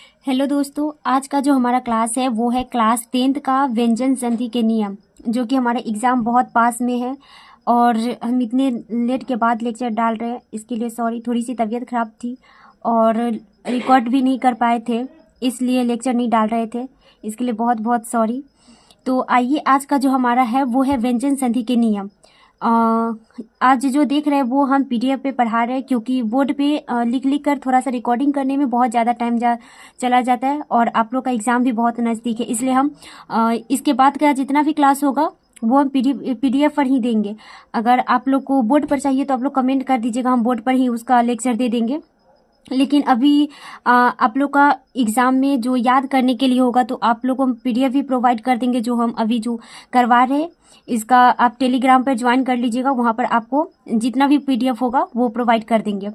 Hello दोस्तों, आज का जो हमारा क्लास है वो है क्लास 10th का व्यंजन संधि के नियम, जो कि हमारा एग्ज़ाम बहुत पास में है और हम इतने लेट के बाद लेक्चर डाल रहे हैं। इसके लिए सॉरी, थोड़ी सी तबीयत ख़राब थी और रिकॉर्ड भी नहीं कर पाए थे, इसलिए लेक्चर नहीं डाल रहे थे। इसके लिए बहुत बहुत सॉरी। तो आइए, आज का जो हमारा है वो है व्यंजन संधि के नियम। अ, आज जो देख रहे हैं वो हम पीडीएफ पे पढ़ा रहे हैं, क्योंकि बोर्ड पे लिख लिख कर थोड़ा सा रिकॉर्डिंग करने में बहुत ज़्यादा टाइम चला जाता है और आप लोग का एग्ज़ाम भी बहुत नज़दीक है, इसलिए हम इसके बाद का जितना भी क्लास होगा वो हम पीडीएफ पर ही देंगे। अगर आप लोग को बोर्ड पर चाहिए तो आप लोग कमेंट कर दीजिएगा, हम बोर्ड पर ही उसका लेक्चर दे देंगे। लेकिन अभी आप लोग का एग्ज़ाम में जो याद करने के लिए होगा तो आप लोग को हम पीडीएफ भी प्रोवाइड कर देंगे, जो हम अभी जो करवा रहे हैं। इसका आप टेलीग्राम पर ज्वाइन कर लीजिएगा, वहाँ पर आपको जितना भी पीडीएफ होगा वो प्रोवाइड कर देंगे।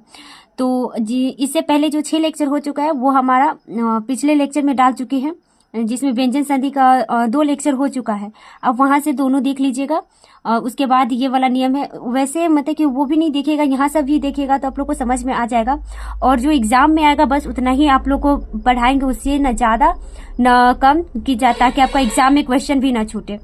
तो जी, इससे पहले जो 6 लेक्चर हो चुका है वो हमारा पिछले लेक्चर में डाल चुके हैं, जिसमें व्यंजन संधि का 2 लेक्चर हो चुका है। अब वहाँ से दोनों देख लीजिएगा। उसके बाद ये वाला नियम है, वैसे मतलब कि वो भी नहीं देखेगा, यहाँ सब भी देखेगा तो आप लोग को समझ में आ जाएगा। और जो एग्ज़ाम में आएगा बस उतना ही आप लोग को पढ़ाएंगे, उससे न ज़्यादा न कम कि ताकि आपका एग्ज़ाम में क्वेश्चन भी ना छूटे।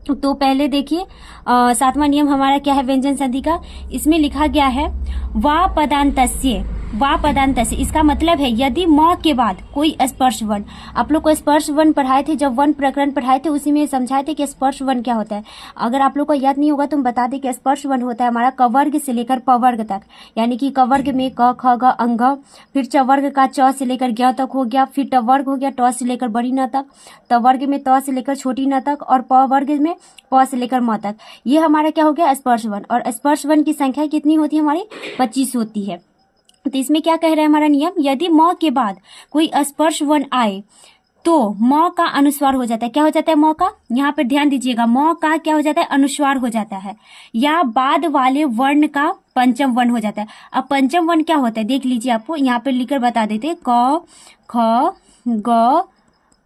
तो पहले देखिए, 7वां नियम हमारा क्या है व्यंजन संधि का। इसमें लिखा गया है वा पदांतस्य। वा पदांतस्य इसका मतलब है यदि म के बाद कोई स्पर्श वर्ण, आप लोग को स्पर्श वर्ण पढ़ाए थे, जब वर्ण प्रकरण पढ़ाए थे उसी में समझाए थे कि स्पर्श वर्ण क्या होता है। अगर आप लोग को याद नहीं होगा तो हम बता दें कि स्पर्श वर्ण होता है हमारा कवर्ग से लेकर पवर्ग तक, यानी कि कवर्ग में क ख ग अंग, फिर चवर्ग का च से लेकर ज्ञ तक हो गया, फिर टवर्ग हो गया ट से लेकर बड़ी न तक, तवर्ग में त से लेकर छोटी न तक, और प वर्ग में प से लेकर म तक। ये हमारा क्या हो गया स्पर्श वर्ण। और स्पर्श वर्ण की संख्या कितनी होती है हमारी 25 होती है। तो इसमें क्या कह रहा है हमारा नियम, यदि म के बाद कोई स्पर्श वर्ण आए तो म का अनुस्वार हो जाता है। क्या हो जाता है म का, यहाँ पर ध्यान दीजिएगा, म का क्या हो जाता है अनुस्वार हो जाता है, या बाद वाले वर्ण का पंचम वर्ण हो जाता है। अब पंचम वर्ण क्या होता है देख लीजिए, आपको यहाँ पर लिखकर बता देते, क ख ग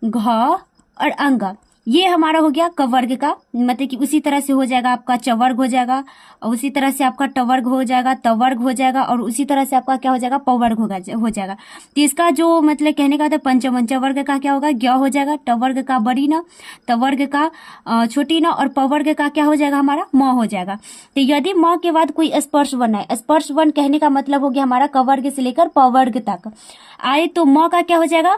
घ और अंग। ये हमारा हो गया कवर्ग का, मतलब कि उसी तरह से हो जाएगा आपका चवर्ग हो जाएगा, और उसी तरह से आपका टवर्ग हो जाएगा, तवर्ग हो जाएगा, और उसी तरह से आपका क्या हो जाएगा पवर्ग हो जाएगा। तो इसका जो मतलब कहने का था पंचम, चवर्ग का क्या होगा ज्ञ हो जाएगा, टवर्ग का बड़ी न, तवर्ग का छोटी न, और पवर्ग का क्या हो जाएगा हमारा म हो जाएगा। तो यदि म के बाद कोई स्पर्श वर्ण है, स्पर्श वर्ण कहने का मतलब हो गया हमारा कवर्ग से लेकर पवर्ग तक आए, तो म का क्या हो जाएगा,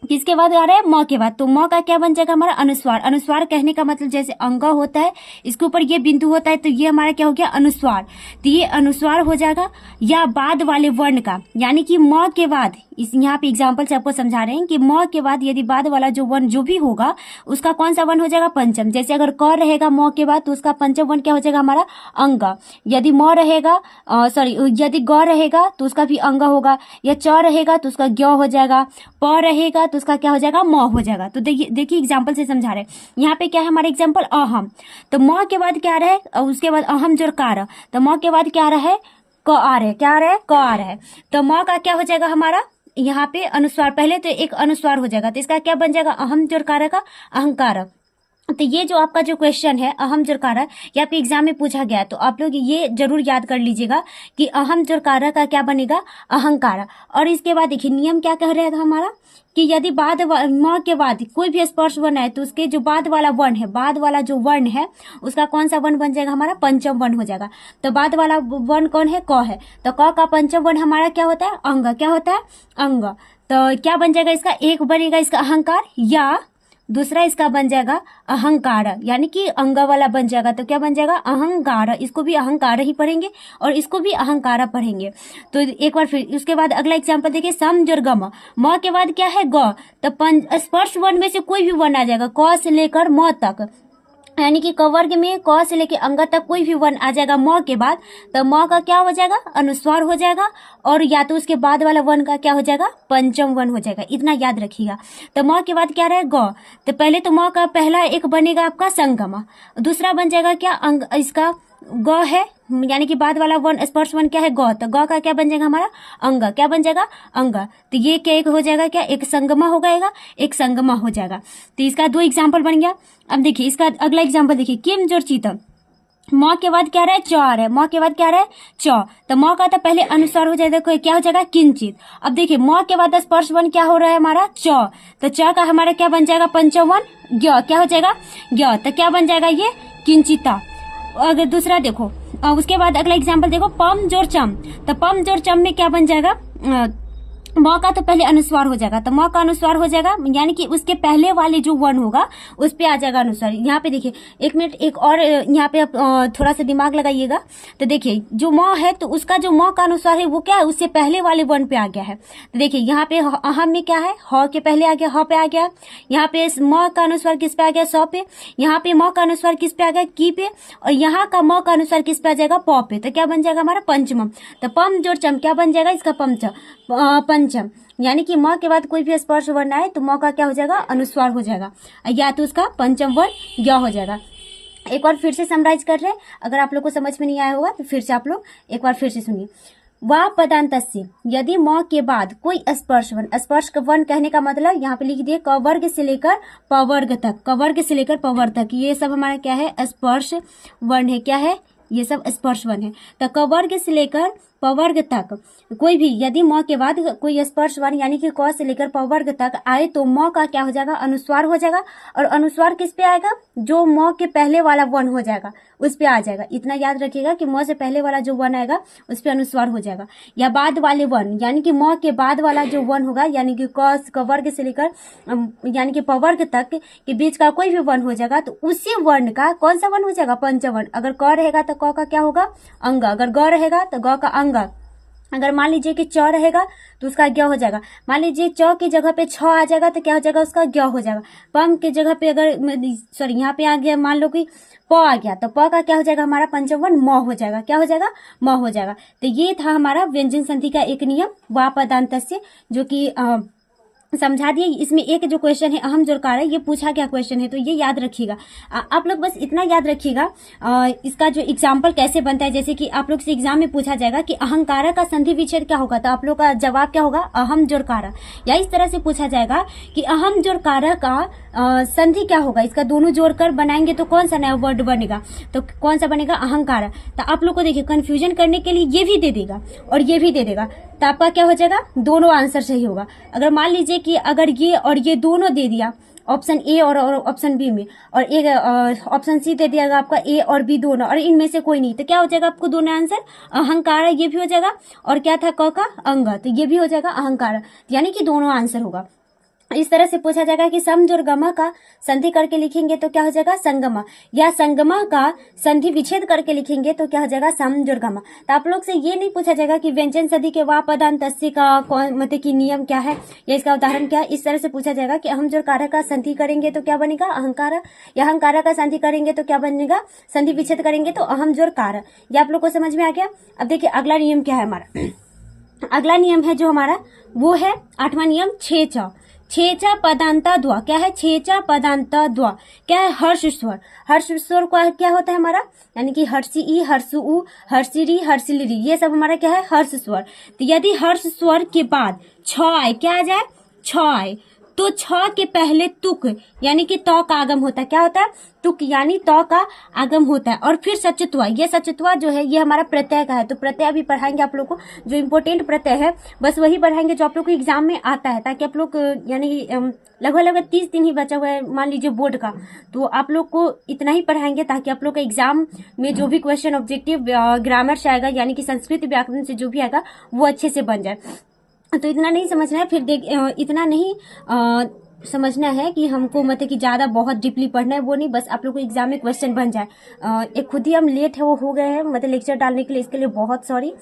किसके बाद आ रहा है म के बाद, तो म का क्या बन जाएगा हमारा अनुस्वार। अनुस्वार कहने का मतलब जैसे अंग होता है, इसके ऊपर ये बिंदु होता है, तो ये हमारा क्या हो गया अनुस्वार। तो ये अनुस्वार हो जाएगा, या बाद वाले वर्ण का, यानी कि म के बाद, इस यहाँ पे एग्जाम्पल से आपको समझा रहे हैं कि म के बाद यदि बाद वाला जो वर्ण जो भी होगा उसका कौन सा वर्ण हो जाएगा पंचम। जैसे अगर क रहेगा म के बाद तो उसका पंचम वर्ण क्या हो जाएगा हमारा अंग। यदि म रहेगा सॉरी यदि ग रहेगा तो उसका भी अंग होगा, या च रहेगा तो उसका ज्ञ हो जाएगा, प रहेगा तो उसका क्या हो जाएगा म हो जाएगा। तो देखिए एग्जाम्पल से समझा रहे हैं। यहाँ पे क्या है हमारा एग्जाम्पल अहम, तो म के बाद क्या आ रहा है, और उसके बाद अहम जो कार, तो म के बाद क्या आ रहा है क आ रहा है, क्या आ रहा है क आ रहा है, तो म का क्या हो जाएगा हमारा यहाँ पे अनुस्वार, पहले तो एक अनुस्वार हो जाएगा, तो इसका क्या बन जाएगा अहम जोड़ कारक का अहंकार। तो ये जो आपका जो क्वेश्चन है अहम जोड़ कारक, ये आपके एग्जाम में पूछा गया है, तो आप लोग ये जरूर याद कर लीजिएगा कि अहम जोड़ कारक का क्या बनेगा अहंकार। और इसके बाद देखिए नियम क्या कह रहा था हमारा कि यदि बाद म के बाद कोई भी स्पर्श वर्ण है तो उसके जो बाद वाला वर्ण है, बाद वाला जो वर्ण है उसका कौन सा वर्ण बन जाएगा हमारा पंचम वर्ण हो जाएगा। तो बाद वाला वर्ण कौन है क है, तो क का पंचम वर्ण हमारा क्या होता है अंग, क्या होता है अंग। तो क्या बन जाएगा इसका, एक बनेगा इसका अहंकार, या दूसरा इसका बन जाएगा अहंकार, यानी कि अंग वाला बन जाएगा, तो क्या बन जाएगा अहंकार। इसको भी अहंकार ही पढ़ेंगे और इसको भी अहंकार पढ़ेंगे। तो एक बार फिर उसके बाद अगला एग्जांपल देखिए, सम जोड़ गम, म के बाद क्या है ग, तो स्पर्श वर्ण में से कोई भी वर्ण आ जाएगा क से लेकर म तक, यानी कि कवर्ग में क से लेके अंग तक कोई भी वर्ण आ जाएगा म के बाद, तो म का क्या हो जाएगा अनुस्वार हो जाएगा, और या तो उसके बाद वाला वर्ण का क्या हो जाएगा पंचम वर्ण हो जाएगा। इतना याद रखिएगा। तो म के बाद क्या रहे ग, तो पहले तो म का पहला एक बनेगा आपका संगम, दूसरा बन जाएगा क्या अंग, इसका ग है, यानी कि बाद वाला वर्ण स्पर्श वर्ण क्या है ग, तो ग का क्या बन जाएगा हमारा अंग, क्या बन जाएगा अंग। तो ये क्या एक हो जाएगा क्या, एक संगमा हो जाएगा, एक संगमा हो जाएगा। तो इसका 2 एग्जाम्पल बन गया। अब देखिए इसका अगला एग्जाम्पल देखिए, किम जोड़ चीतम, म के बाद क्या रहा है, च आ रहा है, म के बाद क्या रहा है, च। तो म का तो पहले अनुस्वार हो जाएगा, क्या हो जाएगा, किंचित। अब देखिए म के बाद स्पर्श वन क्या हो रहा है हमारा, च। तो च का हमारा क्या बन जाएगा, पंचम वन ज्ञ, क्या हो जाएगा, ज्ञ। तो क्या बन जाएगा ये, किंचिता। अगर दूसरा देखो, उसके बाद अगला एग्जाम्पल देखो, पम जोर चम। तो पम जोर चम में क्या बन जाएगा, म का तो पहले अनुस्वार हो जाएगा, तो म का अनुस्वार हो जाएगा, यानी कि उसके पहले वाले जो वन होगा उस पे आ जाएगा अनुस्वार। यहाँ पे देखिए, एक मिनट, एक और यहाँ पे आप थोड़ा सा दिमाग लगाइएगा। तो देखिए जो म है तो उसका जो म का अनुस्वार है वो क्या है, उससे पहले वाले वन पे आ गया है। तो देखिए यहाँ पे अहम में क्या है, ह के पहले आ गया, ह पे आ गया। यहाँ पे म का अनुस्वार किस पे आ गया, स पे। यहाँ पे म का अनुस्वार किस पे आ गया, की पे। और यहाँ का म का अनुस्वार किस पे आ जाएगा, प पे। तो क्या बन जाएगा हमारा, पंचमम। तो पम जोड़ चम क्या बन जाएगा, इसका पंचम। यानी कि म के बाद कोई भी स्पर्श वर्ण आए तो म का क्या हो जाएगा, अनुस्वार हो जाएगा, या तो उसका पंचम वर्ण ज्ञ हो जाएगा। एक बार फिर से समराइज कर रहे हैं, अगर आप लोग को समझ में नहीं आया होगा तो फिर से आप लोग एक बार फिर से सुनिए। वा पदांतस्य, यदि म के बाद कोई स्पर्श वर्ण, स्पर्श वर्ण कहने का मतलब यहाँ पे लिख दिए क वर्ग से लेकर प वर्ग तक, क वर्ग से लेकर प वर्ग तक, ये सब हमारा क्या है, स्पर्श वर्ण है। क्या है, ये सब स्पर्श वर्ण है। तो क वर्ग से लेकर प वर्ग तक कोई भी यदि म के बाद कोई स्पर्श वर्ण यानी कि क से लेकर प वर्ग तक आए तो म का क्या हो जाएगा, अनुस्वार हो जाएगा। और अनुस्वार किस पे आएगा, जो म के पहले वाला वन हो जाएगा उस पे आ जाएगा। इतना याद रखिएगा कि म से पहले वाला जो वन आएगा उस पे अनुस्वार हो जाएगा। या बाद वाले वन यानी कि म के बाद वाला जो वन होगा, यानी कि क वर्ग से लेकर यानी कि प वर्ग तक के बीच का कोई भी वन हो जाएगा तो उसी वर्ण का कौन सा वन हो जाएगा, पंचवर्ण। अगर क रहेगा तो क का क्या होगा, अंग। अगर ग रहेगा तो ग का अंग। अगर मान लीजिए कि च रहेगा तो उसका ज्ञ हो जाएगा। मान लीजिए च की जगह पे छ आ जाएगा तो क्या हो जाएगा, उसका ज्ञ हो जाएगा। पम की जगह पे अगर सॉरी यहाँ पे आ गया, मान लो कि प आ गया तो प का क्या हो जाएगा, हमारा पंचम वर्ण म हो जाएगा। क्या हो जाएगा, म हो जाएगा। तो ये था हमारा व्यंजन संधि का एक नियम, वा पदांतस्य, जो कि समझा दिए। इसमें एक जो क्वेश्चन है अहम जोरकार है, ये पूछा क्या क्वेश्चन है, तो ये याद रखिएगा। आप लोग बस इतना याद रखिएगा, इसका जो एग्जाम्पल कैसे बनता है। जैसे कि आप लोग से एग्जाम में पूछा जाएगा कि अहंकारा का संधि विच्छेद क्या होगा, तो आप लोग का जवाब क्या होगा, अहम जोरकारा। या इस तरह से पूछा जाएगा कि अहम जोरकारा का संधि क्या होगा, इसका दोनों जोड़कर बनाएंगे तो कौन सा नया वर्ड बनेगा, तो कौन सा बनेगा, अहंकारा। तो आप लोग को देखिए कंफ्यूजन करने के लिए ये भी दे देगा और ये भी दे देगा, तो आपका क्या हो जाएगा, दोनों आंसर सही होगा। अगर मान लीजिए कि अगर ये और ये दोनों दे दिया ऑप्शन ए और ऑप्शन बी में, और एक ऑप्शन सी दे दिया आपका ए और बी दोनों, और इनमें से कोई नहीं, तो क्या हो जाएगा आपको दोनों आंसर, अहंकारा ये भी हो जाएगा, और क्या था क का अंग, तो ये भी हो जाएगा अहंकारा, यानी कि दोनों आंसर होगा। इस तरह से पूछा जाएगा कि सम जोड़ गमा का संधि करके लिखेंगे तो क्या हो जाएगा, संगमा, या संगमा का संधि विच्छेद करके लिखेंगे तो क्या हो जाएगा, सम जोड़ गमा। तो आप लोग से ये नहीं पूछा जाएगा कि व्यंजन संधि के वा पदांतस्य का कौन मतलब कि नियम क्या है या इसका उदाहरण क्या है। इस तरह से पूछा जाएगा कि अहम जोड़ कारक का संधि करेंगे तो क्या बनेगा, अहंकारा, या अहंकारा का संधि करेंगे तो क्या बनेगा, संधि विच्छेद करेंगे तो अहम जोड़ कारक। ये आप लोग को समझ में आ गया। अब देखिए अगला नियम क्या है हमारा, अगला नियम है जो हमारा वो है 8वां नियम, छेचा। छेचा पदांता द्वा, क्या है, छेचा पदांता द्वा क्या है, हर्ष स्वर। हर्ष स्वर का क्या होता है हमारा, यानी कि हर्षी ई, हर्षु उ, हर्षिरी, हर्षिलिरी, ये सब हमारा क्या है, हर्ष स्वर। तो यदि हर्ष स्वर के बाद छ आए, क्या आ जाए, छ आए, तो छ के पहले तुक यानी कि त का आगम होता है। क्या होता है, तुक यानी त का आगम होता है। और फिर सचत्वा, ये सचत्वा जो है ये हमारा प्रत्यय का है, तो प्रत्यय अभी पढ़ाएंगे आप लोग को, जो इम्पोर्टेंट प्रत्यय है बस वही पढ़ाएंगे जो आप लोग को एग्जाम में आता है, ताकि आप लोग यानी लगभग 30 दिन ही बचा हुआ है मान लीजिए बोर्ड का, तो आप लोग को इतना ही पढ़ाएंगे ताकि आप लोग का एग्जाम में जो भी क्वेश्चन ऑब्जेक्टिव ग्रामर से आएगा यानी कि संस्कृत व्याकरण से जो भी आएगा वो अच्छे से बन जाए। तो इतना नहीं समझना है, फिर देख इतना नहीं समझना है कि हमको मतलब कि ज़्यादा बहुत डीपली पढ़ना है, वो नहीं, बस आप लोग को एग्जाम में क्वेश्चन बन जाए। एक खुद ही हम लेट है वो हो गए हैं मतलब लेक्चर डालने के लिए, इसके लिए बहुत सॉरी।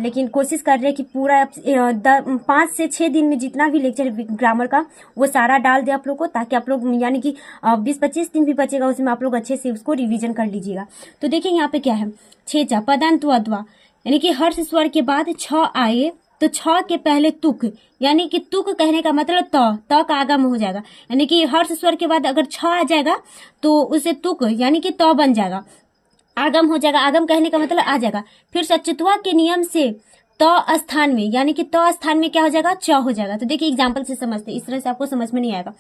लेकिन कोशिश कर रहे हैं कि पूरा 5 से 6 दिन में जितना भी लेक्चर ग्रामर का वो सारा डाल दे आप लोग को, ताकि आप लोग यानी कि 20-25 दिन भी बचेगा उसमें आप लोग अच्छे से उसको रिवीजन कर लीजिएगा। तो देखिए यहाँ पे क्या है, छेचा पदांत्वा द्वा, यानी कि हर्ष स्वर के बाद छ आए तो छ के पहले तुक, यानी कि तुक कहने का मतलब त का आगम हो जाएगा, यानी कि हर्ष स्वर के बाद अगर छ आ जाएगा तो उसे तुक यानी कि त बन जाएगा, आगम हो जाएगा। आगम कहने का मतलब आ जाएगा। फिर सचत्वा के नियम से तो स्थान में, यानी कि तो स्थान में क्या हो जाएगा, च हो जाएगा। तो देखिए एग्जाम्पल से समझते, इस तरह से आपको समझ में नहीं आएगा।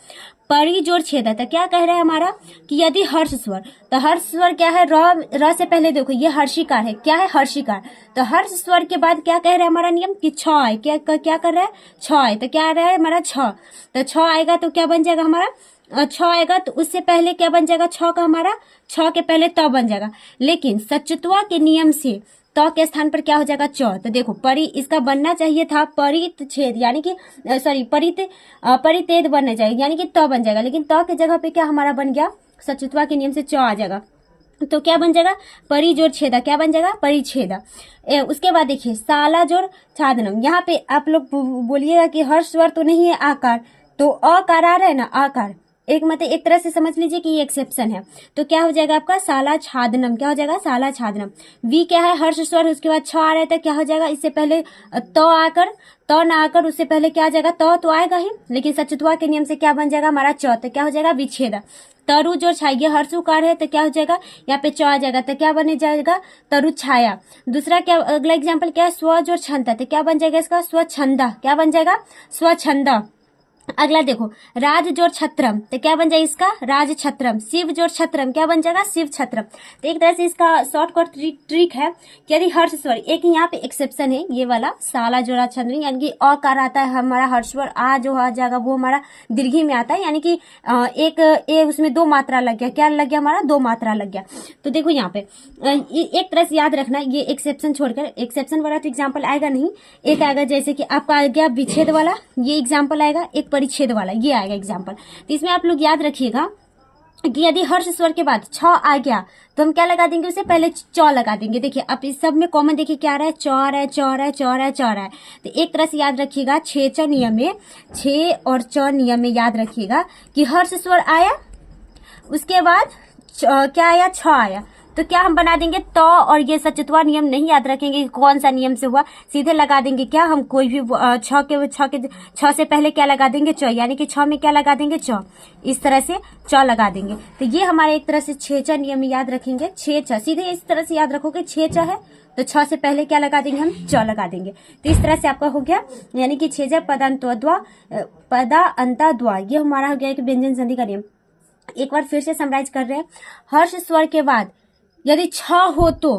परी जोड़ छेदा, तो क्या कह रहा है हमारा कि यदि हर्ष स्वर, तो हर्ष स्वर क्या है, र से पहले देखो ये हर्षिकार है, क्या है, हर्षिकार। तो हर्ष स्वर के बाद क्या कह रहा है हमारा नियम कि छ है, क्या कर रहा है, छ है। तो क्या आ रहा है हमारा छ, तो छ आएगा तो क्या बन जाएगा हमारा, छ आएगा तो उससे पहले क्या बन जाएगा, छ का हमारा, छ के पहले त बन जाएगा। लेकिन सचुतवा के नियम से तो के स्थान पर क्या हो जाएगा, च। तो देखो परि, इसका बनना चाहिए था परित छेद, यानी कि सॉरी परितेद बनना चाहिए, यानी कि त बन जाएगा। लेकिन त के जगह पे क्या हमारा बन गया, सचुतवा के नियम से च आ जाएगा। तो क्या बन जाएगा, परि जोड़ छेदा, क्या बन जाएगा, परिछेदा। उसके बाद देखिए साला जोड़ छादनम, यहाँ पे आप लोग बोलिएगा कि हर्ष स्वर तो नहीं है आकार, तो अकार आ रहा है ना, आकार एक मतलब एक तरह से समझ लीजिए कि ये एक्सेप्शन है। तो क्या हो जाएगा आपका साला छादनम, क्या हो जाएगा, साला छादनम। वी क्या है, हर्ष स्वर, उसके बाद छ आ रहा है तो क्या हो जाएगा, इससे पहले तो आकर, तो ना आकर उससे पहले क्या आ जाएगा, तो आएगा ही। लेकिन सचुतवा के नियम से क्या बन जाएगा हमारा, च। तो क्या हो जाएगा, विच्छेदा। तरु जोड़ छाया, हर्षुकार है तो क्या हो जाएगा, यहाँ पे च आ जाएगा, तो क्या बने जाएगा, तरु छाया। दूसरा क्या, अगला एग्जाम्पल क्या है, स्व जोड़ छंदा, तो क्या बन जाएगा इसका, स्वछंदा, क्या बन जाएगा, स्वछंदा। अगला देखो राज जोड़ छत्रम, तो क्या बन जाएगा इसका, राज छत्रम। शिव जोड़ छत्रम, क्या बन जाएगा, शिव छत्रम। तो एक तरह से इसका शॉर्टकट ट्रिक है कि यदि हर्ष स्वर, एक यहाँ पे एक्सेप्शन है ये वाला साला जोड़ा छंद्री, यानी कि अकार आता है हमारा हर्ष स्वर, आ जो आ जाएगा वो हमारा दीर्घी में आता है, यानी कि एक ए उसमें दो मात्रा लग गया, क्या लग गया हमारा, दो मात्रा लग गया। तो देखो यहाँ पे एक तरह से याद रखना, ये एक्सेप्शन छोड़कर, एक्सेप्शन वाला तो एग्जाम्पल आएगा नहीं, एक आएगा जैसे कि आपका आ गया विच्छेद वाला, ये एग्जाम्पल आएगा, एक परिच्छेद वाला ये आएगा एग्जाम्पल। तो इसमें आप लोग याद रखिएगा कि यदि हर्ष स्वर के बाद छ आ गया तो हम क्या लगा देंगे, उससे पहले च लगा देंगे। देखिए अब इस सब में कॉमन देखिए क्या आ रहा है, च आ रहा है, च आ रहा है, च आ रहा है, च आ रहा है। तो एक तरह से याद रखिएगा, छे च नियम में, छे और च नियम में याद रखिएगा कि हर्ष स्वर आया, उसके बाद क्या आया, छ आया, तो क्या हम बना देंगे तो, और ये सचुतवा नियम नहीं याद रखेंगे कि कौन सा नियम से हुआ, सीधे लगा देंगे क्या, हम कोई भी छ से पहले क्या लगा देंगे, च, यानी कि छ में क्या लगा देंगे, च, इस तरह से च लगा देंगे। तो ये हमारे एक तरह से छे च नियम में याद रखेंगे, छे च सीधे इस तरह से याद रखोगे, छे च है तो छ से पहले क्या लगा देंगे, हम च लगा देंगे। तो इस तरह से आपका हो गया, यानी कि छेज पदा अंता द्वा, ये हमारा हो गया एक व्यंजन संधि का नियम। एक बार फिर से समराइज कर रहे हैं, हर्ष स्वर के बाद यदि छ हो तो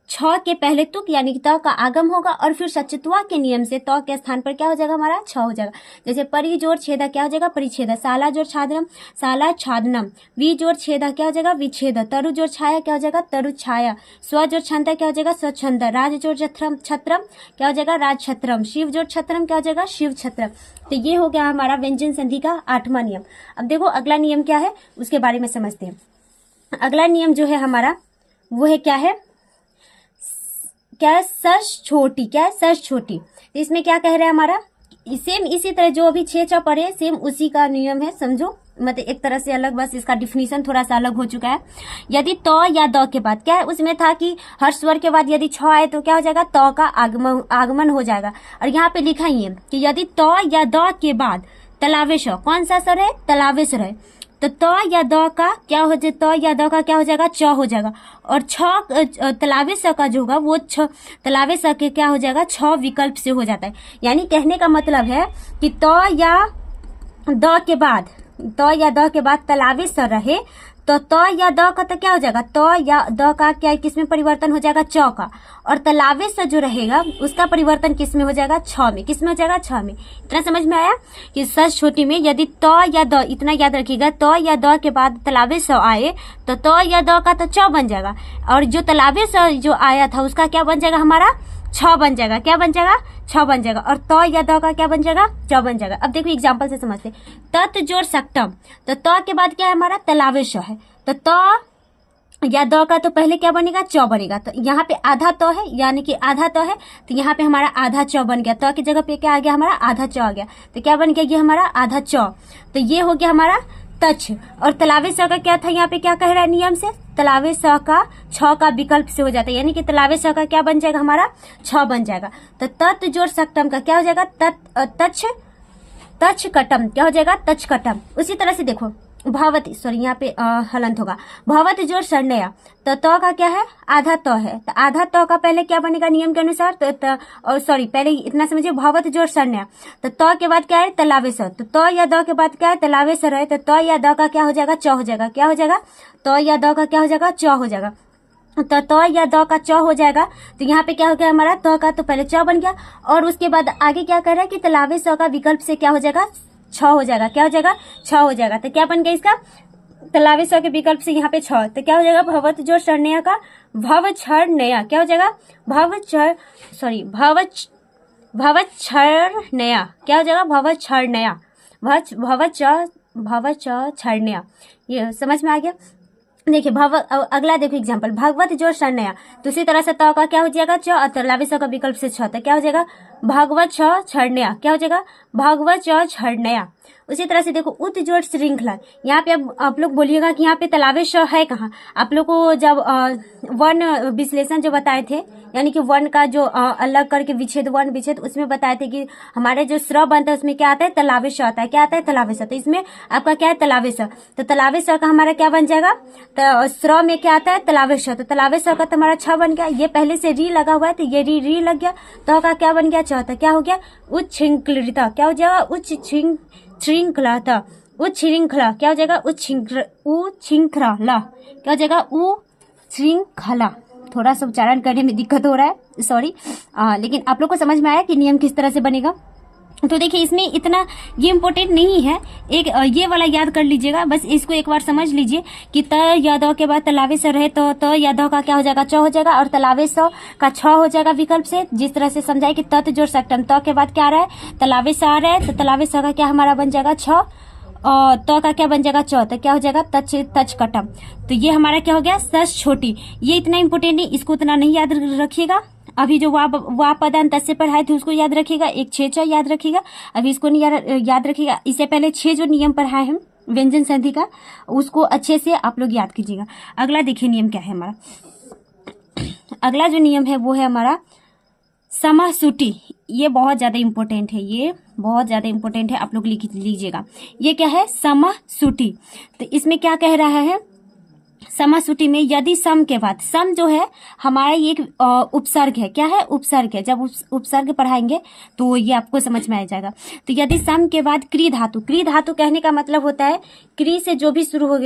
छ के पहले तुक यानी कि त का आगम होगा, और फिर सचुतवा के नियम से त के स्थान पर क्या हो जाएगा हमारा, छ हो जाएगा। जैसे परि जोड़ छेदा क्या हो जाएगा, परिच्छेदा। साला जोड़ छादनम, साला छादनम। वी जोड़ छेदा क्या हो जाएगा, विच्छेद। तरु जोड़ छाया क्या हो जाएगा, तरु छाया। स्व जोड़ छंदा क्या हो जाएगा, स्वछंद। राज जोड़ छत्रम क्या हो जाएगा, राज छत्रम। शिव जोड़ छत्रम क्या हो जाएगा, शिव छत्रम। तो ये हो गया हमारा व्यंजन संधि का 8वां नियम। अब देखो अगला नियम क्या है उसके बारे में समझते हैं। अगला नियम जो है हमारा वो है क्या है, क्या है, सस छोटी, क्या है, सस छोटी। तो इसमें क्या कह रहा है हमारा, सेम इसी तरह जो अभी छे च पढ़े सेम उसी का नियम है, समझो, मतलब एक तरह से अलग, बस इसका डिफिनीशन थोड़ा सा अलग हो चुका है। यदि तो या द के बाद क्या है, उसमें था कि हर्ष स्वर के बाद यदि छ आए तो क्या हो जाएगा, तो का आगमन हो जाएगा। और यहाँ पे लिखा ही है कि यदि तो या द के बाद तलावेश, कौन सा स्वर है, तलावेश है, तो या द का क्या हो जाए, तो या द का क्या हो जाएगा, च हो जाएगा। और छ तलावे स का जो होगा वो छ तलावे स के क्या हो जाएगा, छ विकल्प से हो जाता है। यानी कहने का मतलब है कि तो या द के बाद तलावे स रहे तो या द का तो क्या हो जाएगा, तो या द का क्या किसमें परिवर्तन हो जाएगा, च का। और तलावे से जो रहेगा उसका परिवर्तन किसमें हो जाएगा, छ में। किसमें हो जाएगा, छ में। इतना समझ में आया कि सच छोटी में यदि तो या द, इतना याद रखिएगा, तो या द के बाद तलावे से आए तो या द का तो च बन जाएगा, और जो तलावे से जो आया था उसका क्या बन जाएगा हमारा, छ बन जाएगा। क्या बन जाएगा, छ बन जाएगा। और तो या द का क्या बन जाएगा, च बन जाएगा। अब देखो एग्जांपल से समझते, तत् जोड़ सक्टम, तो के बाद क्या है हमारा, तलावेश है, तो या द का तो पहले क्या बनेगा, च बनेगा। तो यहाँ पे आधा तो है, यानी कि आधा तो है, तो यहाँ पे हमारा आधा च बन गया। तो की जगह पे क्या आ गया हमारा, आधा च आ गया। तो क्या बन गया, ये हमारा आधा च। तो ये हो गया हमारा तच। और तलावे स का क्या था, यहाँ पे क्या कह रहा है नियम से, तलावे स का छ का विकल्प से हो जाता है, यानी कि तलावे स का क्या बन जाएगा हमारा, छ बन जाएगा। तो तत् जोड़ सक्टम का क्या हो जाएगा, तच कटम, क्या हो जाएगा, तच कटम। उसी तरह से देखो भवति, सॉरी यहाँ पे हलंत होगा, भवति जोड़ षण्णय, तो त का क्या है, आधा त है, तो आधा त का पहले क्या बनेगा नियम के अनुसार, तो सॉरी पहले इतना समझिए, भवति जोड़ षण्णय, तो त के बाद क्या है, तलावेश, तो त या द के बाद क्या है, तलावेश है, तो त या द का क्या हो जाएगा, च हो जाएगा, क्या हो जाएगा, त या द का क्या हो जाएगा, च हो जाएगा, तो त या द का च हो जाएगा, तो यहाँ पे क्या हो गया हमारा, त का तो पहले च बन गया, और उसके बाद आगे क्या कर रहा है कि तलावेश का विकल्प से क्या हो जाएगा, छ हो जाएगा, क्या हो जाएगा, छ हो जाएगा, तो क्या बन गया इसका, तलावेश के विकल्प से यहाँ पे छ, तो क्या हो जाएगा, भवत जो षण्णय का भव क्षर नया, क्या हो जाएगा, भव क्षर, सॉरी भव क्षर नया, क्या हो जाएगा, भव क्षर नया, भव क्षर नया, ये समझ में आ गया। देखिए अगला देखो एग्जांपल, भगवत जो षण्णय, तो उसी तरह से त का क्या हो जाएगा, च, और तलावेश का विकल्प से छ, तो क्या हो जाएगा, भगवत छ क्षरण्य, क्या हो जाएगा, भगवत छ क्षरण्य। उसी तरह से देखो उत जोड़ श्रृंखला, यहाँ पे अब आप लोग बोलिएगा कि यहाँ पे तलावेश है कहाँ, आप लोग को जब वन विश्लेषण जो बताए थे, यानी कि वन का जो अलग करके विच्छेद, वन विच्छेद, उसमें बताए थे कि हमारे जो स्र बनता है उसमें क्या आता है, तलावेश आता है, क्या आता है, तलावेश आता है, इसमें आपका क्या है, तलावेश, तो तलावेश का हमारा क्या बन जाएगा, तो स्र में क्या आता है, तलावेश, तो तलावेश का तो हमारा छ बन गया, ये पहले से री लगा हुआ है तो ये री लग गया, तो का क्या बन गया, च, तो क्या हो गया, उच्छृंखलिता, क्या हो जाएगा, उच्छृंखलता, उच्छृंखला, क्या हो जाएगा, उच्छृंखला, क्या हो जाएगा, उच्छृंखला। थोड़ा सा उच्चारण करने में दिक्कत हो रहा है, सॉरी, लेकिन आप लोग को समझ में आया कि नियम किस तरह से बनेगा। तो देखिए इसमें इतना ये इम्पोर्टेंट नहीं है, एक ये वाला याद कर लीजिएगा, बस इसको एक बार समझ लीजिए कि त या द के बाद तलावेश रहे तो त या द का क्या हो जाएगा, च हो जाएगा, और तलावेश का छ हो जाएगा विकल्प से, जिस तरह से समझाए कि तत् जोड़ सकटम, त के बाद क्या आ रहा है, तलावेश आ रहा है, तो तलावेश का क्या हमारा बन जाएगा, छ, और त का क्या बन जाएगा, च, तो क्या हो जाएगा, तच कटम, तो ये हमारा क्या हो गया, सस छोटी। ये इतना इंपोर्टेंट नहीं, इसको उतना नहीं याद रखिएगा, अभी जो वा पदान तस्य पढ़ाए थे उसको याद रखिएगा, एक छह याद रखिएगा, अभी इसको नहीं याद रखिएगा, इससे पहले 6 जो नियम पढ़ाए हैं व्यंजन संधि का, उसको अच्छे से आप लोग याद कीजिएगा। अगला देखिए नियम क्या है हमारा, अगला जो नियम है वो है हमारा समासुटी, ये बहुत ज्यादा इंपॉर्टेंट है, ये बहुत ज्यादा इंपॉर्टेंट है, आप लोग लिख लीजिएगा। ये क्या है, समासुटी, तो इसमें क्या कह रहा है, समासुटी में यदि सम के बाद, सम जो है हमारा ये एक उपसर्ग है, क्या है, उपसर्ग है, जब उपसर्ग पढ़ाएंगे तो ये आपको समझ में आ जाएगा। तो यदि सम के बाद क्री धातु, क्री धातु कहने का मतलब होता है क्री से जो भी शुरू हो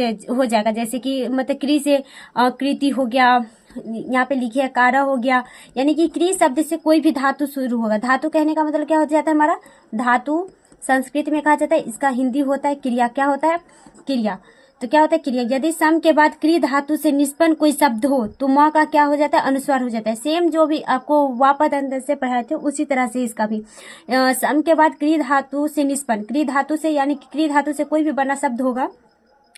जाएगा, जैसे कि मतलब क्री से कृति हो गया, यहाँ पे लिखिए कारा हो गया, यानी कि क्री शब्द से कोई भी धातु शुरू होगा। धातु कहने का मतलब क्या हो जाता है हमारा, धातु संस्कृत में कहा जाता है, इसका हिंदी होता है क्रिया, क्या होता है, क्रिया, तो क्या होता है क्रिया। यदि सम के बाद क्री धातु से निष्पन्न कोई शब्द हो तो म का क्या हो जाता है, अनुस्वार हो जाता है। सेम जो भी आपको वापद अंदर से पढ़ाए थे उसी तरह से इसका भी सम के बाद क्री धातु से निष्पन्न, क्री धातु से यानी कि क्री धातु से कोई भी बना शब्द होगा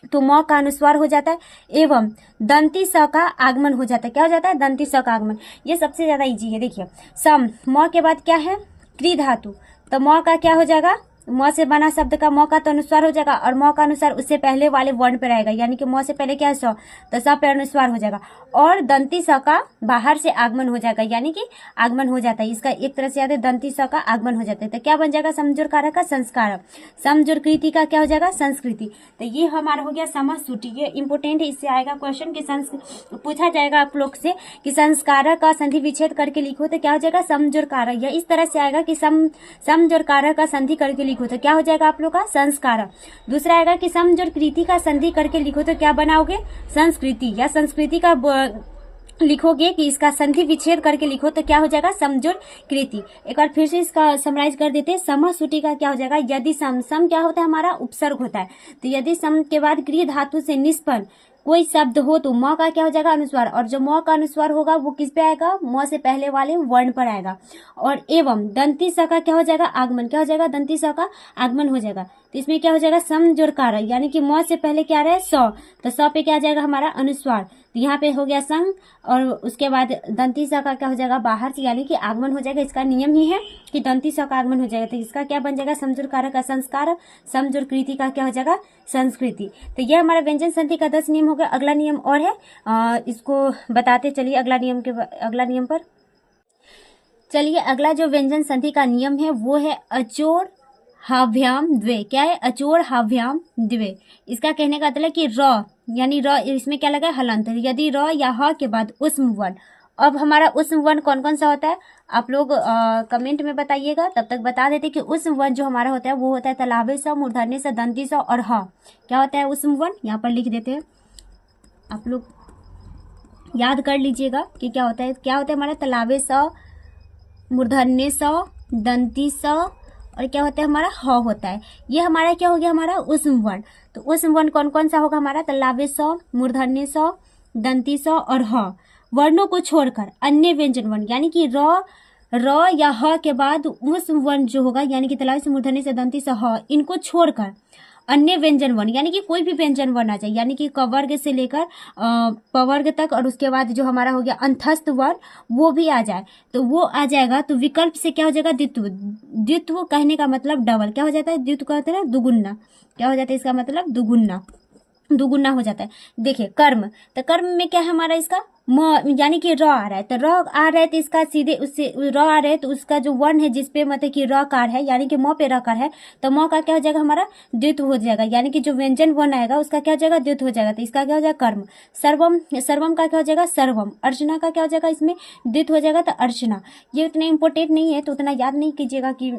तो म का अनुस्वार हो जाता है, एवं दंती स का आगमन हो जाता है, क्या हो जाता है, दंती स का आगमन। ये सबसे ज्यादा इजी है। देखिए सम, म के बाद क्या है, क्री धातु, तो म का क्या हो जाएगा, म से बना शब्द का म का तो अनुस्वार हो जाएगा, और म का अनुस्वार उससे पहले वाले वर्ण पर रहेगा, यानी कि म से पहले क्या है स, तो स पे अनुस्वार हो जाएगा, और दंती स का बाहर से आगमन हो जाएगा, यानी कि आगमन हो जाता है। इसका एक तरह से याद है, दंती स का आगमन हो जाता है, तो क्या बन जाएगा, समजोर कारक का संस्कार, समजोर कृति का क्या हो जाएगा, संस्कृति। तो ये हमारा हो गया समासुटी, ये इंपोर्टेंट है, इससे आएगा क्वेश्चन कि पूछा जाएगा आप लोग से कि संस्कारक का संधि विच्छेद करके लिखो तो क्या हो जाएगा, समजोर कारक, या इस तरह से आएगा कि समजोर कारक का संधि करके लिखो तो क्या हो जाएगा आप लोग का, संस्कार। दूसरा आएगा कि समजोर कृति का संधि करके लिखो तो क्या बनाओगे, संस्कृति, या संस्कृति का लिखोगे कि इसका संधि विच्छेद करके लिखो तो क्या हो जाएगा, समजोर कृति। एक बार फिर से इसका समराइज कर देते हैं। समासुटी का क्या हो जाएगा, यदि सम, सम क्या होता है हमारा, उपसर्ग होता है, तो यदि सम के बाद क्री धातु से निष्पन्न कोई शब्द हो तो म का क्या हो जाएगा, अनुस्वार, और जो म का अनुस्वार होगा वो किस पे आएगा, म से पहले वाले वर्ण पर आएगा, और एवं दंती स का क्या हो जाएगा, आगमन, क्या हो जाएगा, दंती स का आगमन हो जाएगा। तो इसमें क्या हो जाएगा, समजोर कारक, यानी कि म से पहले क्या आ रहा है, स, तो स पे क्या आ जाएगा हमारा, अनुस्वार, तो यहाँ पे हो गया संग, और उसके बाद दंती स का क्या हो जाएगा, बाहर से, यानी कि आगमन हो जाएगा। इसका नियम ही है कि दंती स का आगमन हो जाएगा, तो इसका क्या बन जाएगा, समजोर कारक का संस्कार, समजोर कृति का क्या हो जाएगा, संस्कृति। तो यह हमारा व्यंजन संधि का 10 नियम हो गया। अगला नियम और है, इसको बताते चलिए अगला नियम पर चलिए। अगला जो व्यंजन संधि का नियम है वो है अजोड़ हाभ्याम द्वे, क्या है, अचोर हाभ्याम द्वे। इसका कहने का मतलब कि र यानी र, इसमें क्या लगा है, हलंत। यदि र या ह के बाद उष्म वर्ण, अब हमारा उष्म वर्ण कौन कौन सा होता है आप लोग कमेंट में बताइएगा। तब तक बता देते कि उष्म वर्ण जो हमारा होता है वो होता है तलावे स, मूर्धन्य स, दंती स और ह। क्या होता है उष्म वर्ण, यहाँ पर लिख देते हैं, आप लोग याद कर लीजिएगा कि क्या होता है। क्या होता है हमारा तलावे स, मूर्धन्य स, दंती स और क्या होता है हमारा ह होता है। ये हमारा क्या हो गया, हमारा उष्म वर्ण। तो उष्म वर्ण कौन कौन सा होगा हमारा, तलावे स, मूर्धन्य स, दंती स और ह। वर्णों को छोड़कर अन्य व्यंजन वर्ण, यानी कि र या ह के बाद उष्म वर्ण जो होगा, यानी कि तलावे से, मूर्धन्य से, दंती से, ह, इनको छोड़कर अन्य व्यंजन वर्ण, यानी कि कोई भी व्यंजन वर्ण आ जाए, यानी कि क वर्ग से लेकर प वर्ग तक, और उसके बाद जो हमारा हो गया अंतस्थ वर्ण वो भी आ जाए, तो वो आ जाएगा। तो विकल्प से क्या हो जाएगा, द्वित्व। द्वित्व कहने का मतलब डबल, क्या हो जाता है, द्वित्व का मतलब दुगुना, क्या हो जाता है इसका मतलब दुगुना, दुगुना हो जाता है। देखिए कर्म, तो कर्म में क्या है हमारा, इसका म, यानी कि र आ रहा है, तो र आ रहा है तो इसका सीधे उससे र आ रहा है, तो उसका जो वर्ण है जिसपे मतलब कि र कार है, यानी कि म पे र कार है, तो म का क्या हो जाएगा हमारा द्वित्व हो जाएगा, यानी कि जो व्यंजन वर्ण आएगा उसका क्या हो जाएगा, द्वित्व हो जाएगा। तो इसका क्या हो जाएगा कर्म। सर्वम, सर्वम का क्या हो जाएगा सर्वम। अर्चना का क्या हो जाएगा, इसमें द्वित्व हो जाएगा, तो अर्चना। ये उतना इंपॉर्टेंट नहीं है, तो उतना याद नहीं कीजिएगा कि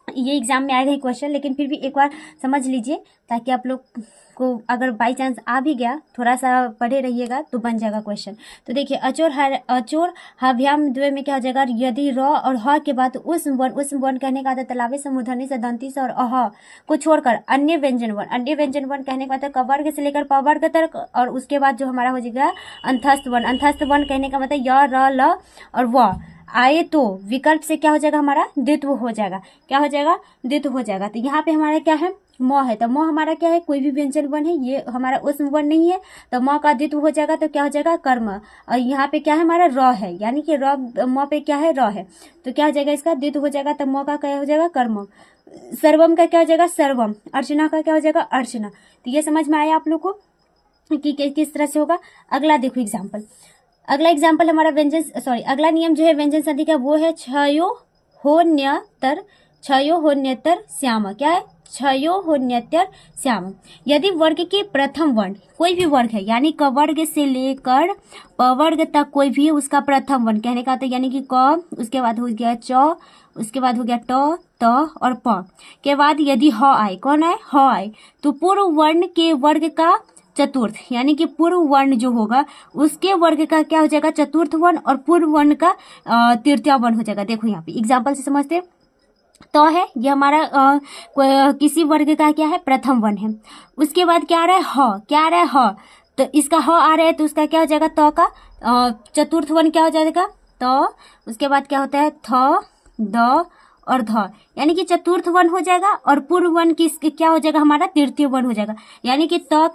ये एग्जाम में आएगा ही क्वेश्चन, लेकिन फिर भी एक बार समझ लीजिए, ताकि आप लोग को अगर बाई चांस आ भी गया, थोड़ा सा पढ़े रहिएगा तो बन जाएगा क्वेश्चन। तो देखिए अचोर हव्याम द्वे में क्या हो जाएगा, यदि र और ह के बाद उष्म वर्ण कहने का आता है तलावे से, मूर्धन्य से, दंती से और अह को छोड़कर अन्य व्यंजन वर्ण। अन्य व्यंजन वर्ण कहने का मतलब क वर्ग से लेकर प वर्ग तक, और उसके बाद जो हमारा हो जाएगा अंतस्थ वर्ण। अंतस्थ वर्ण कहने का मतलब य, र, ल और व आए तो विकल्प से क्या हो जाएगा हमारा द्वित्व हो जाएगा। क्या हो जाएगा, द्वित्व हो जाएगा। तो यहाँ पे हमारा क्या है, म है, तो म हमारा क्या है, कोई भी व्यंजन वर्ण है, ये हमारा उष्म वर्ण नहीं है, तो म का द्वित्व हो जाएगा, तो क्या हो जाएगा कर्म। और यहाँ पे क्या है हमारा र है, यानी कि र, म पे क्या है, र है, तो क्या हो जाएगा इसका द्वित्व हो जाएगा, तो म का क्या हो जाएगा कर्म। सर्वम का क्या हो जाएगा सर्वम। अर्चना का क्या हो जाएगा अर्चना। तो ये समझ में आया आप लोग को कि किस तरह से होगा। अगला देखो एग्जाम्पल, अगला एग्जाम्पल हमारा अगला नियम जो है व्यंजन संधि का वो है क्षयो होन्यतर, क्षयो होन्यतर श्याम। क्या है, क्षयो होन्यतर श्याम। यदि वर्ग के प्रथम वर्ण, कोई भी वर्ग है, यानी क वर्ग से लेकर प वर्ग तक कोई भी उसका प्रथम वर्ण कहने का आता है, यानी कि क, उसके बाद हो गया च, उसके बाद हो गया ट, त और प के बाद यदि ह आए, कौन आए, ह आए, तो पूर्व वर्ण के वर्ग का चतुर्थ, यानी कि पूर्व वर्ण जो होगा उसके वर्ग का क्या हो जाएगा चतुर्थ वर्ण, और पूर्व वर्ण का तृतीय वर्ण हो जाएगा। देखो यहाँ पे एग्जाम्पल से समझते हैं। तो है ये हमारा किसी वर्ग का क्या है प्रथम वर्ण है, उसके बाद क्या आ रहा है ह, क्या आ रहा है ह, तो इसका ह आ रहा है, तो उसका क्या हो जाएगा त का चतुर्थ वर्ण क्या हो जाएगा, तो उसके बाद क्या होता है थ, द और ध, यानी कि चतुर्थ वर्ण हो जाएगा, और पूर्व वर्ण की क्या हो जाएगा हमारा तृतीय वर्ण हो जाएगा, यानी कि त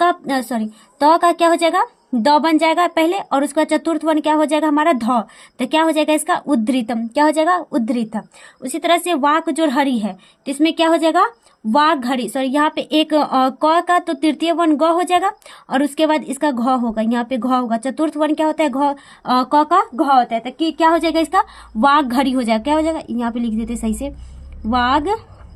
का क्या हो जाएगा द बन जाएगा पहले, और उसका चतुर्थ वर्ण क्या हो जाएगा हमारा ध, तो क्या हो जाएगा इसका उद्धृतम, क्या हो जाएगा उद्धृतम। उसी तरह से वाक जो हरि है, तो इसमें क्या हो जाएगा वाक घड़ी, यहाँ पे एक क का तो तृतीय वर्ण ग हो जाएगा, और उसके बाद इसका घ होगा, यहाँ पे घ होगा, चतुर्थ वर्ण क्या होता है घ, क का घ होता है, तो क्या हो जाएगा इसका वाक घड़ी हो जाएगा। क्या हो जाएगा, यहाँ पे लिख देते सही से, वाग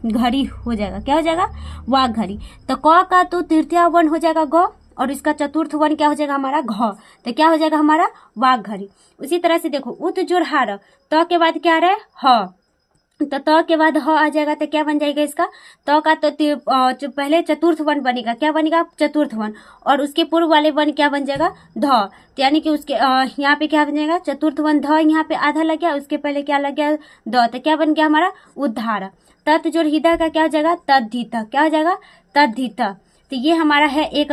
घड़ी हो जाएगा, क्या हो जाएगा वाग घड़ी। तो क का तो तृतीय वर्ण हो जाएगा ग, और इसका चतुर्थ वर्ण क्या हो जाएगा हमारा घ, तो क्या हो जाएगा हमारा वाग घड़ी। उसी तरह से देखो उत जोरहार, त के बाद क्या आ रहा है ह, तो त के बाद ह आ जाएगा, तो क्या बन जाएगा इसका त का तो जो पहले चतुर्थ वर्ण बनेगा, क्या बनेगा चतुर्थ वर्ण, और उसके पूर्व वाले वर्ण क्या बन जाएगा ध, तो यानी कि उसके यहाँ पे क्या बन जाएगा चतुर्थ वर्ण ध, यहाँ पे आधा लग गया, उसके पहले क्या लग गया द, तो क्या बन गया हमारा उद्धार। तत् जो हृदय का क्या हो जाएगा तद्धित, क्या हो जाएगा तद्धित। तो ये हमारा है एक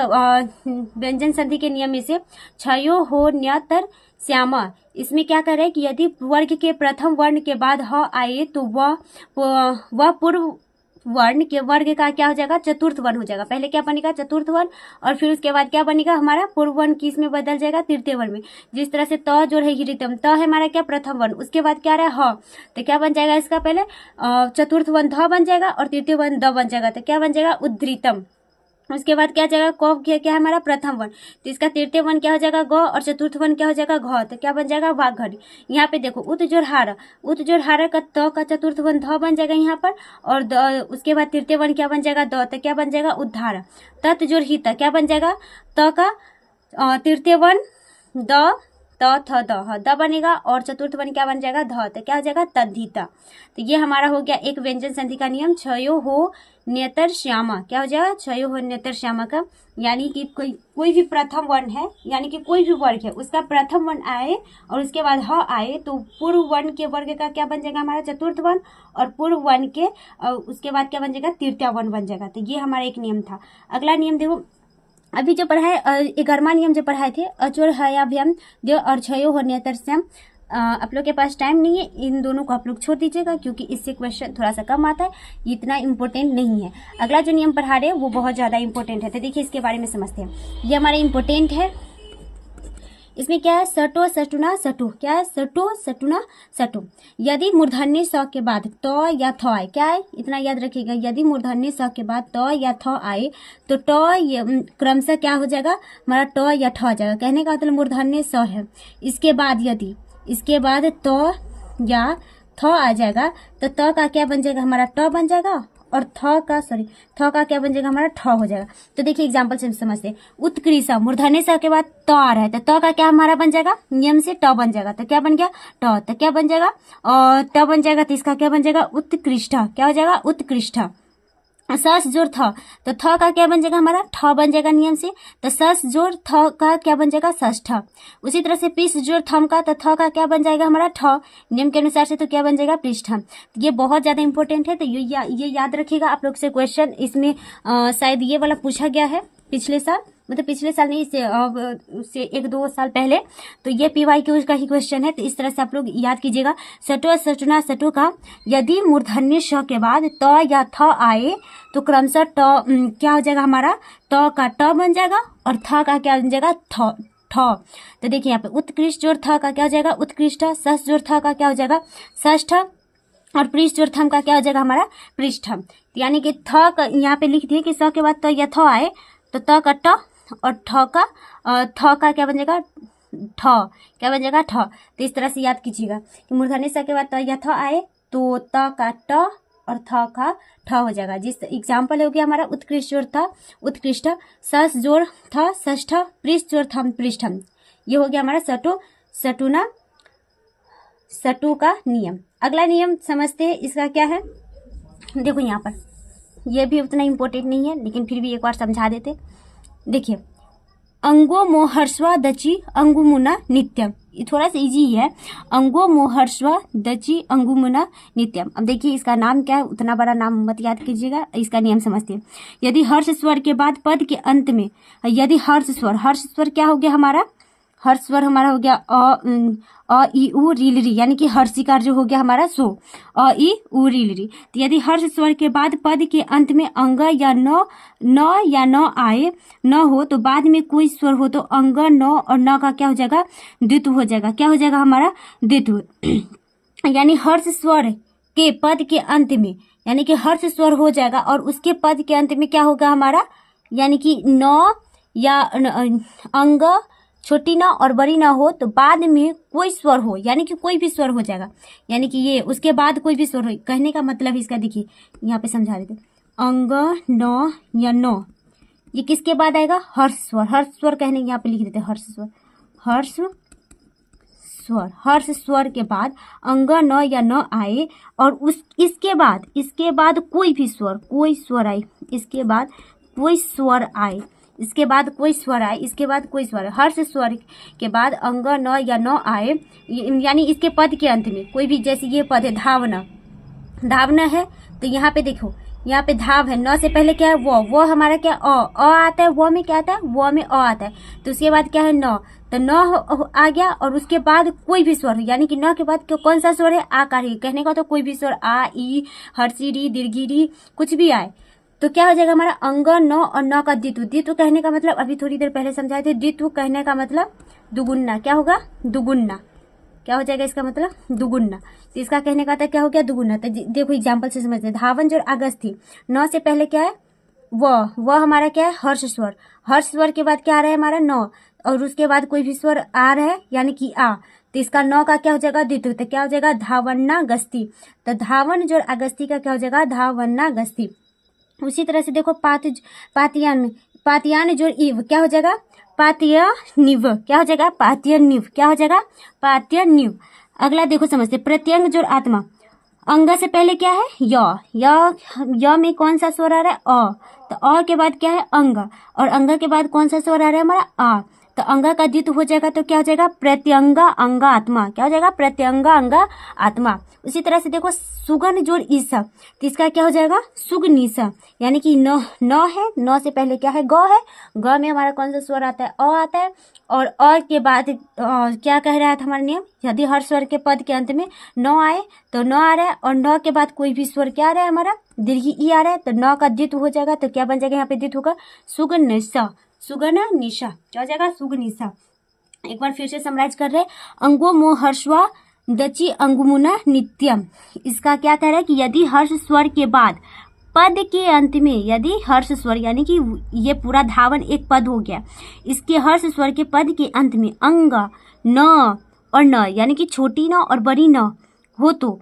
व्यंजन संधि के नियम में से क्षयो हो न्यतर श्यामा। इसमें क्या कर रहे हैं कि यदि वर्ग के प्रथम वर्ण के बाद ह आए, तो वह पूर्व वर्ण के वर्ग का क्या हो जाएगा चतुर्थ वर्ण हो जाएगा। पहले क्या बनेगा चतुर्थ वर्ण, और फिर उसके बाद क्या बनेगा हमारा पूर्व वर्ण किस में बदल जाएगा तृतीय वर्ण में। जिस तरह से त जो है हृदयम, त है हमारा क्या प्रथम वर्ण, उसके बाद क्या रहा है ह, तो क्या बन जाएगा इसका पहले चतुर्थ वर्ण ध बन जाएगा, और तृतीय वर्ण द बन जाएगा, तो क्या बन जाएगा उद्धृतम। उसके बाद क्या जाएगा क क्या है हमारा प्रथम वर्ण, तो इसका तृतीय वर्ण क्या हो जाएगा ग, और चतुर्थ वर्ण क्या हो जाएगा घ, तो क्या बन जाएगा वाघरी। यहाँ पे देखो उत जोड़ हार, उत जोड़ हार का त का चतुर्थ वर्ण ध बन जाएगा यहाँ पर, और उसके बाद तृतीय वर्ण क्या बन जाएगा द, तो क्या बन जाएगा उद्धार। तत् जोड़ हित क्या बन जाएगा त का तृतीय वर्ण द, त थ द ह द बनेगा, और चतुर्थ वर्ण क्या बन जाएगा ध, तो क्या हो जाएगा तद्धिता। तो ये हमारा हो गया एक व्यंजन संधि का नियम, छयो हो नेतर श्यामा, क्या हो जाएगा छयो हो नेतर श्यामा का, यानी कि कोई भी प्रथम वर्ण है, यानी कि कोई भी वर्ग है उसका प्रथम वर्ण आए और उसके बाद ह आए तो पूर्व वर्ण के वर्ग का क्या बन जाएगा हमारा चतुर्थ वर्ण, और पूर्व वर्ण के उसके बाद क्या बन जाएगा तृतीय वर्ण बन जाएगा। तो ये हमारा एक नियम था। अगला नियम देखो, अभी जो पढ़ाए 11वां नियम जो पढ़ाए थे, अचोर हयाभ्यम देव और छयो हो नेतरस्यम, आप लोग के पास टाइम नहीं है, इन दोनों को आप लोग छोड़ दीजिएगा क्योंकि इससे क्वेश्चन थोड़ा सा कम आता है, ये इतना इंपॉर्टेंट नहीं है। अगला जो नियम पढ़ा रहे हैं वो बहुत ज़्यादा इंपॉर्टेंट है, तो देखिए इसके बारे में समझते हैं। ये हमारा इंपॉर्टेंट है, इसमें क्या है सटो सटुना सटु, क्या है सटो सटुना सटु। यदि मूर्धन्य स के बाद त या थ आए, क्या है इतना याद रखिएगा, यदि मूर्धन्य स के बाद त या थ आए तो ट क्रमशः क्या हो जाएगा हमारा ट या ठ आ जाएगा। कहने का मतलब मूर्धन्य स है, इसके बाद यदि इसके बाद त या थ आ जाएगा तो त का क्या बन जाएगा हमारा ट बन जाएगा, और थ का क्या बन जाएगा हमारा ठ हो जाएगा। तो देखिए एग्जाम्पल से समझते हैं, उत्कृष्ट मूर्धन्य स के बाद त आ रहा है तो त का क्या हमारा बन जाएगा नियम से ट बन जाएगा, तो क्या बन गया ट, तो क्या बन जाएगा और ट बन जाएगा, तो इसका क्या बन जाएगा उत्कृष्ट, क्या हो जाएगा उत्कृष्ट। सस जोड़ थ, तो थ का क्या बन जाएगा हमारा ठ बन जाएगा नियम से, तो सस जोड़ थ का क्या बन जाएगा षष्ठ। उसी तरह से पृष्ठ जोड़ थम का, तो थ का क्या बन जाएगा हमारा ठ नियम के अनुसार से, तो क्या बन जाएगा पृष्ठ। ये बहुत ज्यादा इंपॉर्टेंट है, तो ये याद रखिएगा आप लोग से क्वेश्चन इसमें शायद ये वाला पूछा गया है पिछले साल, मतलब पिछले साल नहीं से 1-2 साल पहले, तो ये PYQ का ही क्वेश्चन है। तो इस तरह से आप लोग याद कीजिएगा। सटो सटुना सटु का यदि मूर्धन्य श के बाद त या थ आए तो क्रमशः ट क्या हो जाएगा हमारा त का ट बन जाएगा, और थ का क्या बन जाएगा थ ठ। तो देखिए यहाँ पे उत्कृष्ट जोड़ थ का क्या हो जाएगा उत्कृष्ट, सस जोड़ थ का क्या हो जाएगा षष्ठ, और पृष्ठ जोड़ थम का क्या हो जाएगा हमारा पृष्ठ। यानी कि थ का यहाँ पे लिख दिए कि स के बाद त या थ आए तो त का ट, और थ का क्या बन जाएगा ठ, क्या बन जाएगा ठ। तो इस तरह से याद कीजिएगा कि मूर्धन्य स के बाद त या थ आए तो त का ट और थ का ठ हो जाएगा। जिस एग्जाम्पल हो गया हमारा उत्कृष्ट जोड़ था उत्कृष्ट, सस जोड़ था षष्ठ, पृष्ठ जोड़ थम पृष्ठम। ये हो गया हमारा सटो सटुना सटु का नियम। अगला नियम समझते हैं, इसका क्या है देखो यहाँ पर, यह भी उतना इम्पोर्टेंट नहीं है लेकिन फिर भी एक बार समझा देते। देखिए अंगो मोहर्स्वा दची अंगुमुना नित्यम, ये थोड़ा सा इजी है, अंगो मोहर्स्वा दची अंगुमुना नित्यम। अब देखिए इसका नाम क्या है, उतना बड़ा नाम मत याद कीजिएगा, इसका नियम समझते हैं। यदि हर्ष स्वर के बाद पद के अंत में यदि हर्ष स्वर क्या हो गया हमारा, हर्ष स्वर हमारा हो गया अ ई उ री ली, यानी कि हर्षिकार जो हो गया हमारा सो अ ई उ री ली। तो यदि हर्ष स्वर के बाद पद के अंत में अंग या न आए न हो तो बाद में कोई स्वर हो तो अंग न और न का क्या हो जाएगा द्वित्व हो जाएगा, क्या हो जाएगा हमारा द्वित्व। यानी हर्ष स्वर के पद के अंत में यानी कि हर्ष स्वर हो जाएगा और उसके पद के अंत में क्या होगा हमारा, यानी कि न या अंग छोटी ना और बड़ी ना हो तो बाद में कोई स्वर हो, यानी कि कोई भी स्वर हो जाएगा, यानी कि ये उसके बाद कोई भी स्वर हो। कहने का मतलब इसका देखिए यहाँ पे समझा देते, अंग न या न ये किसके बाद आएगा हर्ष स्वर कहने यहाँ पे लिख देते हर्ष स्वर के बाद अंग न या न आए और इसके बाद कोई स्वर आए, इसके बाद कोई स्वर आए, इसके बाद कोई स्वर आए, इसके बाद कोई स्वर, हर्ष स्वर के बाद अंग न या न आए, यानी इसके पद के अंत में कोई भी, जैसे ये पद है धावना है, तो यहाँ पे देखो यहाँ पे धाव है, न से पहले क्या है वो हमारा क्या अ आता है, वो में क्या आता है वो में अ आता है, तो उसके बाद क्या है न, तो न आ गया और उसके बाद कोई भी स्वर, यानी कि न के बाद कौन सा स्वर है आकार ही, कहने का तो कोई भी स्वर आ ई हर्षी री दीर्घी री कुछ भी आए तो क्या हो जाएगा हमारा अंग न और न का द्वित्व कहने का मतलब अभी थोड़ी देर पहले समझाए थे, द्वित्व कहने का मतलब दुगुना, क्या होगा दुगुना, क्या हो जाएगा इसका मतलब दुगुना, तो इसका कहने का था क्या हो गया दुगुना। तो देखो एग्जाम्पल से समझते हैं, धावन जो अगस्त थी न से पहले क्या है वह हमारा क्या है, हर्ष स्वर। हर्ष स्वर के बाद क्या आ रहा है हमारा, न, और उसके बाद कोई भी स्वर आ रहा है यानी कि आ, तो इसका न का क्या हो जाएगा, द्वित्व, तो क्या हो जाएगा, धावन्ना गस्ती। तो धावन जो अगस्ती का क्या हो जाएगा, धावन्ना गस्ती। उसी तरह से देखो पातियान, पातियान जो इव क्या हो जाएगा, पातियनिव, क्या हो जाएगा, पातियनिव, क्या हो जाएगा, पातियनिव। अगला देखो समझते, प्रत्यंग जो आत्मा, अंग से पहले क्या है, य में कौन सा स्वर आ रहा है, अ, तो अ के बाद क्या है, अंग, और अंग के बाद कौन सा स्वर आ रहा है हमारा, आ, तो अंग का द्वित्व हो जाएगा तो क्या हो जाएगा, प्रत्यंग अंग आत्मा, क्या हो जाएगा, प्रत्यंग अंग आत्मा। उसी तरह से देखो सुगन जोड़ ईसा, तो इसका क्या हो जाएगा, सुगनीसा, यानी कि न है, न से पहले क्या है, ग है, ग में हमारा कौन सा स्वर आता है, अ आता है, और अ के बाद क्या कह रहा था हमारा नियम, यदि हर स्वर के पद के अंत में न आए तो न आ रहा है, और न के बाद कोई भी स्वर क्या आ रहा है हमारा, दीर्घ ई आ रहा है, तो न का द्वित्व हो जाएगा, तो क्या बन जाएगा यहाँ पे द्वित्व होगा, सुगनिसा, सुगन निशा, क्या हो जाएगा, सुगनिशा। एक बार फिर से समराइज कर रहे, अंगो मो हर्षवा दची अंगमुना नित्यम। इसका क्या कह रहा है कि यदि हर्ष स्वर के बाद पद के अंत में, यदि हर्ष स्वर यानी कि ये पूरा धावन एक पद हो गया, इसके हर्ष स्वर के पद के अंत में अंग, न और न यानी कि छोटी न और बड़ी न हो तो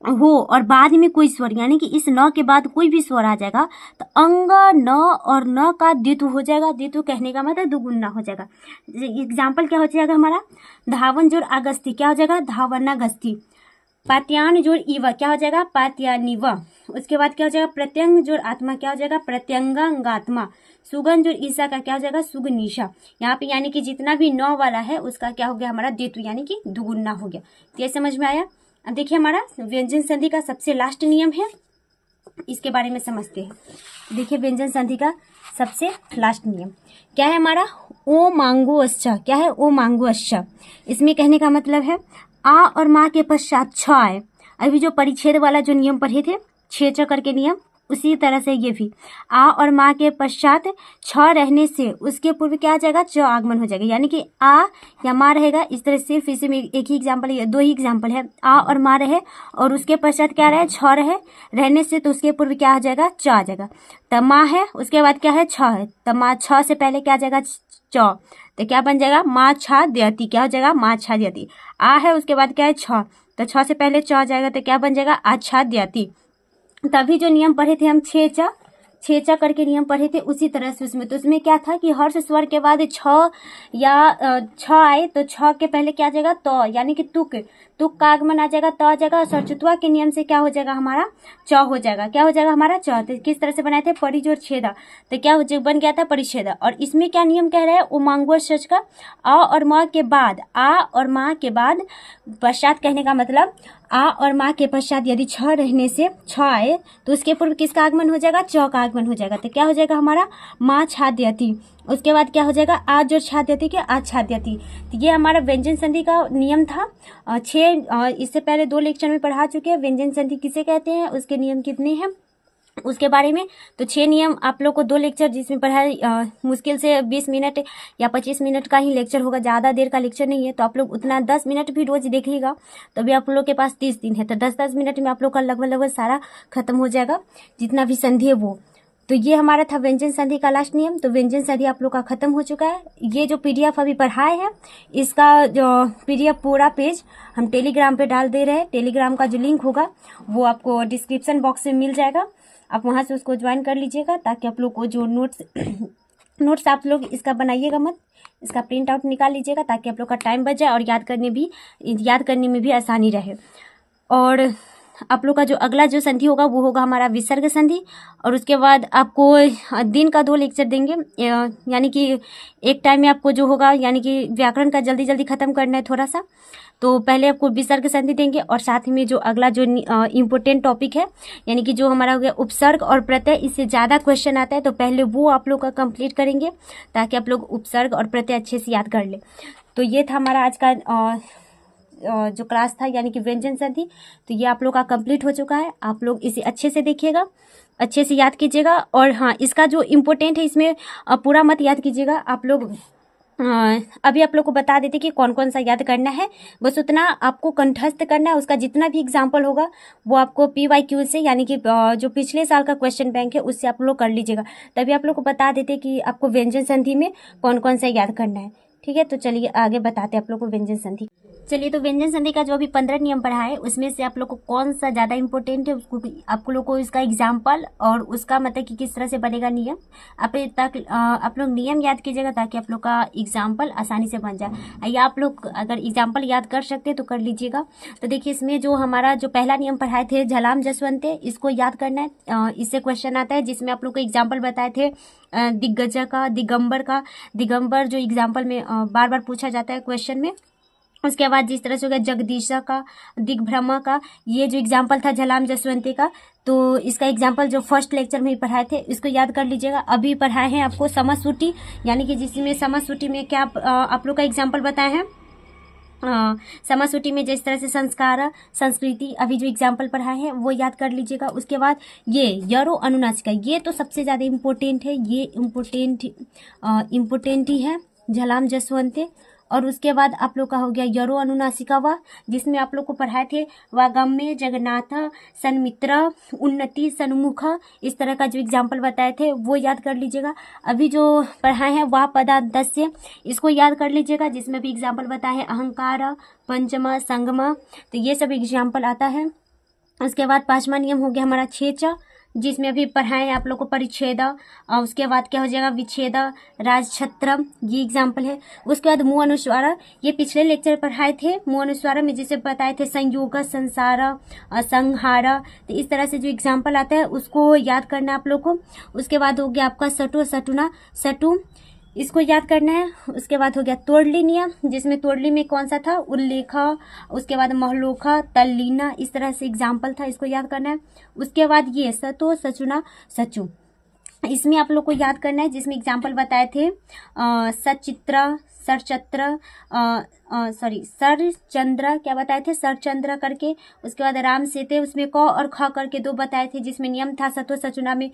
हो, और बाद में कोई स्वर यानी कि इस न के बाद कोई भी स्वर आ जाएगा तो अंग, न और न का द्वित्व हो जाएगा। द्वित्व कहने का मतलब दुगुना हो जाएगा। एग्जाम्पल क्या हो जाएगा हमारा, धावन जोड़ अगस्ती, क्या हो जाएगा, धावनागस्ती। पात्यान जोड़ इव, क्या हो जाएगा, पात्यानिव। उसके बाद क्या हो जाएगा, प्रत्यंग जोड़ आत्मा, क्या हो जाएगा, प्रत्यंगात्मा। सुगन जोड़ ईसा का क्या हो जाएगा, सुगनीशा। यहाँ पे यानी कि जितना भी नौ वाला है उसका क्या हो गया हमारा, द्वित्व यानी कि दुगुना हो गया। तो ये समझ में आया। अब देखिए हमारा व्यंजन संधि का सबसे लास्ट नियम है, इसके बारे में समझते हैं। देखिए व्यंजन संधि का सबसे लास्ट नियम क्या है हमारा, ओ मांगो अच्छा, क्या है, ओ मांगो अच्छा। इसमें कहने का मतलब है आ और माँ के पश्चात छ आए। अभी जो परिच्छेद वाला जो नियम पढ़े थे, छह चक्कर के नियम, उसी तरह से ये भी आ और माँ के पश्चात छ रहने से उसके पूर्व क्या आ जाएगा, च आगमन हो जाएगा, यानी कि आ या माँ रहेगा। इस तरह से फिर से एक ही एग्जाम्पल है, दो ही एग्जाम्पल है, आ और माँ रहे और उसके पश्चात क्या रहे, छ रहे, रहने से तो उसके पूर्व क्या आ जाएगा, च आ जाएगा। तब माँ है, उसके बाद क्या है, छ है, तब माँ छ से पहले क्या आ जाएगा, च, तो क्या बन जाएगा, माँ छा देती, क्या हो जाएगा, माँ छा देती। आ है, उसके बाद क्या है, छ, तो छ से पहले च आ जाएगा, तो क्या बन जाएगा, आच्छा देती। तभी जो नियम पढ़े थे हम छेचा करके नियम पढ़े थे, उसी तरह से उसमें, तो उसमें क्या था कि हर्ष स्वर के बाद छ या छ आए तो छ के पहले क्या आ जाएगा, तो यानी कि तुक का आगमन आ जाएगा, तो आ जाएगा। और सरचुतवा के नियम से क्या हो जाएगा हमारा, च हो जाएगा, क्या हो जाएगा हमारा, च। तो किस तरह से बनाए थे, परिजोड़ छेदा, तो क्या हो बन गया था, परिच्छेदा। और इसमें क्या नियम कह रहा है, उमांगो सच का आ और माँ के बाद, आ और माँ के बाद पश्चात, कहने का मतलब आ और माँ के पश्चात यदि छ रहने से छ आए तो उसके पूर्व किसका आगमन हो जाएगा, च का आगमन हो जाएगा, तो क्या हो जाएगा हमारा, माँ छाद्यति। उसके बाद क्या हो जाएगा, आज जो छाद्यति के आज छाद्यति। तो ये हमारा व्यंजन संधि का नियम था। इससे पहले 2 लेक्चर में पढ़ा चुके हैं व्यंजन संधि किसे कहते हैं, उसके नियम कितने हैं उसके बारे में। तो 6 नियम आप लोग को 2 लेक्चर जिसमें पढ़ाया, मुश्किल से 20 मिनट या 25 मिनट का ही लेक्चर होगा, ज़्यादा देर का लेक्चर नहीं है। तो आप लोग उतना 10 मिनट भी रोज देखिएगा, तो अभी आप लोग के पास 30 दिन है, तो 10-10 मिनट में आप लोग का लगभग सारा खत्म हो जाएगा, जितना भी संधि है वो। तो ये हमारा था व्यंजन संधि का लास्ट नियम। तो व्यंजन संधि आप लोग का खत्म हो चुका है। ये जो PDF अभी पढ़ाए हैं, इसका जो PDF पूरा पेज हम टेलीग्राम पे डाल दे रहे हैं। टेलीग्राम का जो लिंक होगा वो आपको डिस्क्रिप्शन बॉक्स में मिल जाएगा, आप वहां से उसको ज्वाइन कर लीजिएगा, ताकि आप लोग को जो नोट्स आप लोग इसका बनाइएगा मत, इसका प्रिंट आउट निकाल लीजिएगा, ताकि आप लोग का टाइम बच जाए और याद करने में भी आसानी रहे। और आप लोग का जो अगला जो संधि होगा वो होगा हमारा विसर्ग संधि। और उसके बाद आपको दिन का 2 लेक्चर देंगे, यानी कि एक टाइम में आपको जो होगा, यानी कि व्याकरण का जल्दी जल्दी खत्म करना है थोड़ा सा, तो पहले आपको विसर्ग संधि देंगे, और साथ में जो अगला जो इम्पोर्टेंट टॉपिक है, यानी कि जो हमारा हो गया उपसर्ग और प्रत्यय, इससे ज़्यादा क्वेश्चन आता है, तो पहले वो आप लोग का कंप्लीट करेंगे, ताकि आप लोग उपसर्ग और प्रत्यय अच्छे से याद कर ले। तो ये था हमारा आज का जो क्लास था, यानी कि व्यंजन संधि। तो ये आप लोग का कंप्लीट हो चुका है। आप लोग इसे अच्छे से देखिएगा, अच्छे से याद कीजिएगा। और हाँ, इसका जो इम्पोर्टेंट है इसमें पूरा मत याद कीजिएगा, आप लोग अभी आप लोग को बता देते कि कौन कौन सा याद करना है, बस उतना आपको कंठस्थ करना है। उसका जितना भी एग्जाम्पल होगा वो आपको PYQ से, यानी कि जो पिछले साल का क्वेश्चन बैंक है उससे आप लोग कर लीजिएगा। तभी आप लोग को बता देते कि आपको व्यंजन संधि में कौन कौन सा याद करना है। ठीक है, तो चलिए आगे बताते हैं आप लोग को व्यंजन संधि। चलिए, तो व्यंजन संधि का जो अभी 15 नियम पढ़ा है उसमें से आप लोग को कौन सा ज़्यादा इंपॉर्टेंट है, उसको आप लोग को इसका एग्जाम्पल और उसका मतलब कि किस तरह से बनेगा नियम, आप लोग नियम याद कीजिएगा ताकि आप लोग का एग्जाम्पल आसानी से बन जाए। या आप लोग अगर एग्जाम्पल याद कर सकते हैं तो कर लीजिएगा। तो देखिए, इसमें जो हमारा जो पहला नियम पढ़ाए थे झलाम जसवंते, इसको याद करना है। इससे क्वेश्चन आता है जिसमें आप लोग को एग्जाम्पल बताए थे दिग्गजा का, दिगंबर का। दिगंबर जो एग्जाम्पल में बार बार पूछा जाता है क्वेश्चन में। उसके बाद जिस तरह से हो गया जगदीशा का, दिग्भ्रमा का, ये जो एग्जाम्पल था झलाम जसवंती का, तो इसका एग्जाम्पल जो फर्स्ट लेक्चर में ही पढ़ाए थे इसको याद कर लीजिएगा। अभी पढ़ाए हैं आपको समसूटी, यानी कि जिसमें समसूटी में क्या आप लोग का एग्जाम्पल बताए हैं। समसूटी में जिस तरह से संस्कार, संस्कृति, अभी जो एग्जाम्पल पढ़ाए हैं वो याद कर लीजिएगा। उसके बाद ये यरो अनुनासिका, ये तो सबसे ज़्यादा इम्पोर्टेंट है, ये इम्पोर्टेंट ही है झलाम जसवंते। और उसके बाद आप लोग का हो गया यरो अनुनासिका वा, जिसमें आप लोग को पढ़ाए थे वागम्य, जगन्नाथ, सन्मित्र, उन्नति, सन्मुख, इस तरह का जो एग्जाम्पल बताए थे वो याद कर लीजिएगा। अभी जो पढ़ाए हैं वा पदादस्य, इसको याद कर लीजिएगा, जिसमें भी एग्जाम्पल बताए हैं अहंकार, पंचम, संगम, तो ये सब एग्जाम्पल आता है। उसके बाद 5वां नियम हो गया हमारा छेच, जिसमें अभी पढ़ाए आप लोग को परिच्छेद, उसके बाद क्या हो जाएगा विच्छेद, राजछत्र, ये एग्जाम्पल है। उसके बाद मुँह अनुस्वार, ये पिछले लेक्चर पढ़ाए थे। मुँह अनुस्वार में जैसे बताए थे संयोग, संसार, संहार, तो इस तरह से जो एग्जाम्पल आता है उसको याद करना है आप लोग को। उसके बाद हो गया आपका सटु, सटुना, सटु, इसको याद करना है। उसके बाद हो गया तोड़ली नियम, जिसमें तोड़ली में कौन सा था उल्लेखा, उसके बाद महलोखा, तल्लीना, इस तरह से एग्जाम्पल था, इसको याद करना है। उसके बाद ये सतो, सचुना, सचु, इसमें आप लोग को याद करना है, जिसमें एग्जाम्पल बताए थे सचित्र, सरचत्र, सरचंद्र, क्या बताए थे सरचंद्र करके। उसके बाद राम सेते, उसमें क और ख करके 2 बताए थे, जिसमें नियम था सतो सचुना में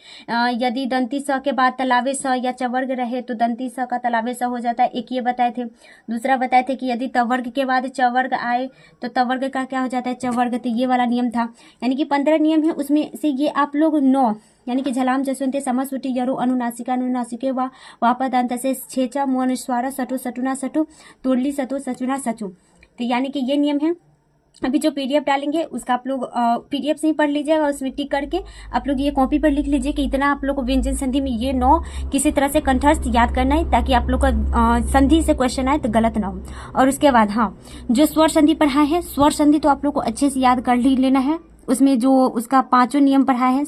यदि दंती स के बाद तलावे स या चवर्ग रहे तो दंती स का तलावे स हो जाता है, एक ये बताए थे। दूसरा बताए थे कि यदि तवर्ग के बाद चवर्ग आए तो तवर्ग का क्या हो जाता है चवर्ग, तो ये वाला नियम था। यानी कि 15 नियम है, उसमें से ये आप लोग 9, यानी कि झलाम जसवंते, समसूटी, यरो अनुनासिका, अनुनासिके वा वापदांत से छेचा, मुँह अनुस्वार, सटु, सटुना, सटु, तोड़ली, सटु, सचुना, सचु, तो यानी कि ये नियम है। अभी जो PDF डालेंगे उसका आप लोग PDF से ही पढ़ लीजिएगा, उसमें टिक करके आप लोग ये कॉपी पर लिख लीजिए कि इतना आप लोग को व्यंजन संधि में ये 9 किसी तरह से कंठस्थ याद करना है, ताकि आप लोग का संधि से क्वेश्चन आए तो गलत ना हो। और उसके बाद हाँ, जो स्वर संधि पढ़ाए हैं, स्वर संधि तो आप लोग को अच्छे से याद कर ही लेना है। उसमें जो उसका 5 नियम पढ़ाए हैं,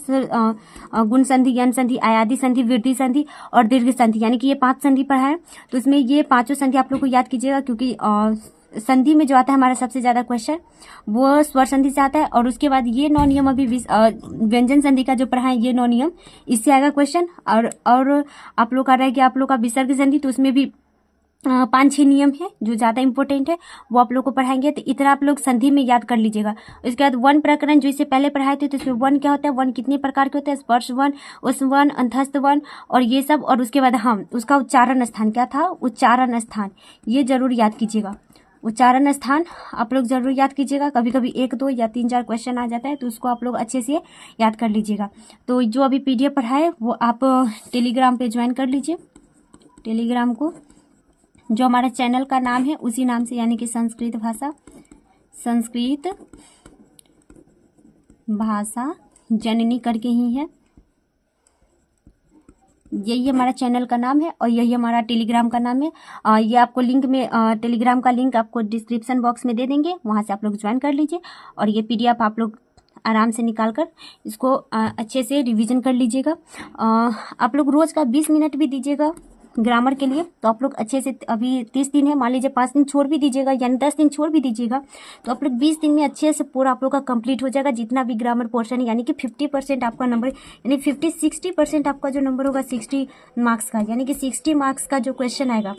गुण संधि, यन संधि, आयादी संधि, वृद्धि संधि और दीर्घ संधि, यानी कि ये 5 संधि पढ़ाए। तो उसमें ये 5 संधि आप लोग को याद कीजिएगा, क्योंकि संधि में जो आता है हमारा सबसे ज्यादा क्वेश्चन वो स्वर संधि से आता है। और उसके बाद ये 9 नियम अभी व्यंजन संधि का जो पढ़ाए ये 9 नियम, इससे आएगा क्वेश्चन। और आप लोग का रह गया आप लोग का विसर्ग संधि, तो उसमें भी 5-6 नियम है जो ज्यादा इंपॉर्टेंट है, वो आप लोग को पढ़ाएंगे। तो इतना आप लोग संधि में याद कर लीजिएगा। उसके बाद वन प्रकरण जो इससे पहले पढ़ाए थे, तो इसमें वन क्या होता है, वन कितने प्रकार के होते हैं, स्पर्श वन, उस वन, अंतस्थ वन और ये सब। और उसके बाद हम उसका उच्चारण स्थान क्या था, उच्चारण स्थान, ये जरूर याद कीजिएगा। उच्चारण स्थान आप लोग जरूर याद कीजिएगा। कभी कभी 1, 2 या 3, 4 क्वेश्चन आ जाता है, तो उसको आप लोग अच्छे से याद कर लीजिएगा। तो जो अभी PDF पढ़ाए वो आप टेलीग्राम पे ज्वाइन कर लीजिए। टेलीग्राम को जो हमारा चैनल का नाम है उसी नाम से, यानी कि संस्कृत भाषा जननी करके ही है, यही हमारा चैनल का नाम है और यही हमारा टेलीग्राम का नाम है। ये आपको लिंक में टेलीग्राम का लिंक आपको डिस्क्रिप्शन बॉक्स में दे देंगे, वहाँ से आप लोग ज्वाइन कर लीजिए। और ये PDF आप लोग आराम से निकाल कर इसको अच्छे से रिवीजन कर लीजिएगा। आप लोग रोज़ का 20 मिनट भी दीजिएगा ग्रामर के लिए, तो आप लोग अच्छे से, अभी 30 दिन है, मान लीजिए 5 दिन छोड़ भी दीजिएगा, यानी 10 दिन छोड़ भी दीजिएगा, तो आप लोग 20 दिन में अच्छे से पूरा आप लोग का कंप्लीट हो जाएगा। जितना भी ग्रामर पोर्शन है, यानी कि 50% आपका नंबर, यानी 50-60% आपका जो नंबर होगा 60 मार्क्स का, यानी कि 60 मार्क्स का जो क्वेश्चन आएगा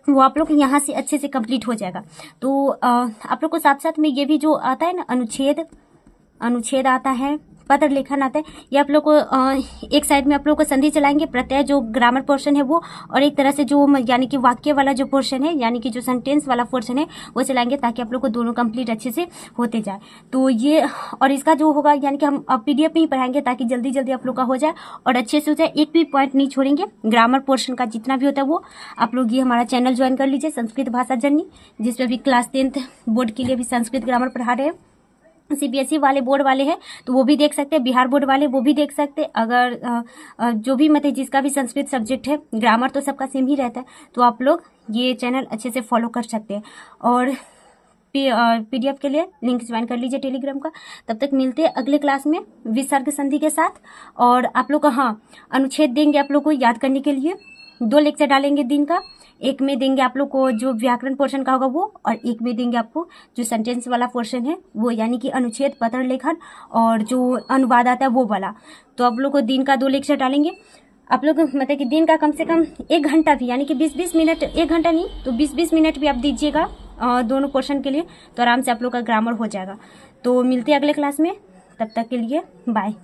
वो आप लोग यहाँ से अच्छे से कंप्लीट हो जाएगा। तो आप लोग को साथ साथ में ये भी जो आता है ना, अनुच्छेद आता है, पत्र लेखन आता है। ये आप लोग को एक साइड में आप लोग को संधि चलाएंगे, प्रत्यय जो ग्रामर पोर्शन है वो, और एक तरह से जो यानी कि वाक्य वाला जो पोर्शन है, यानी कि जो सेंटेंस वाला पोर्शन है वो चलाएंगे, ताकि आप लोग को दोनों कंप्लीट अच्छे से होते जाए। तो ये, और इसका जो होगा यानी कि हम PDF में ही पढ़ाएंगे, ताकि जल्दी जल्दी आप लोग का हो जाए और अच्छे से हो जाए। एक भी पॉइंट नहीं छोड़ेंगे। ग्रामर पोर्शन का जितना भी होता है वो आप लोग ये हमारा चैनल ज्वाइन कर लीजिए, संस्कृत भाषा जर्नी, जिसपे अभी क्लास 10th बोर्ड के लिए भी संस्कृत ग्रामर पढ़ा रहे हैं। CBSE वाले बोर्ड वाले हैं तो वो भी देख सकते हैं, बिहार बोर्ड वाले वो भी देख सकते हैं। अगर जो भी मतलब जिसका भी संस्कृत सब्जेक्ट है, ग्रामर तो सबका सेम ही रहता है, तो आप लोग ये चैनल अच्छे से फॉलो कर सकते हैं। और PDF के लिए लिंक ज्वाइन कर लीजिए टेलीग्राम का। तब तक मिलते हैं अगले क्लास में विसर्ग संधि के साथ। और आप लोग को अनुच्छेद देंगे आप लोग को याद करने के लिए। 2 लेक्चर डालेंगे दिन का, एक में देंगे आप लोग को जो व्याकरण पोर्शन का होगा वो, और एक में देंगे आपको जो सेंटेंस वाला पोर्शन है वो, यानी कि अनुच्छेद, पत्र लेखन और जो अनुवाद आता है वो वाला। तो आप लोग को दिन का 2 लेक्चर डालेंगे। आप लोग मतलब कि दिन का कम से कम 1 घंटा भी, यानी कि 20-20 मिनट, 1 घंटा नहीं तो 20-20 मिनट भी आप दीजिएगा दोनों पोर्शन के लिए, तो आराम से आप लोग का ग्रामर हो जाएगा। तो मिलते हैं अगले क्लास में, तब तक के लिए बाय।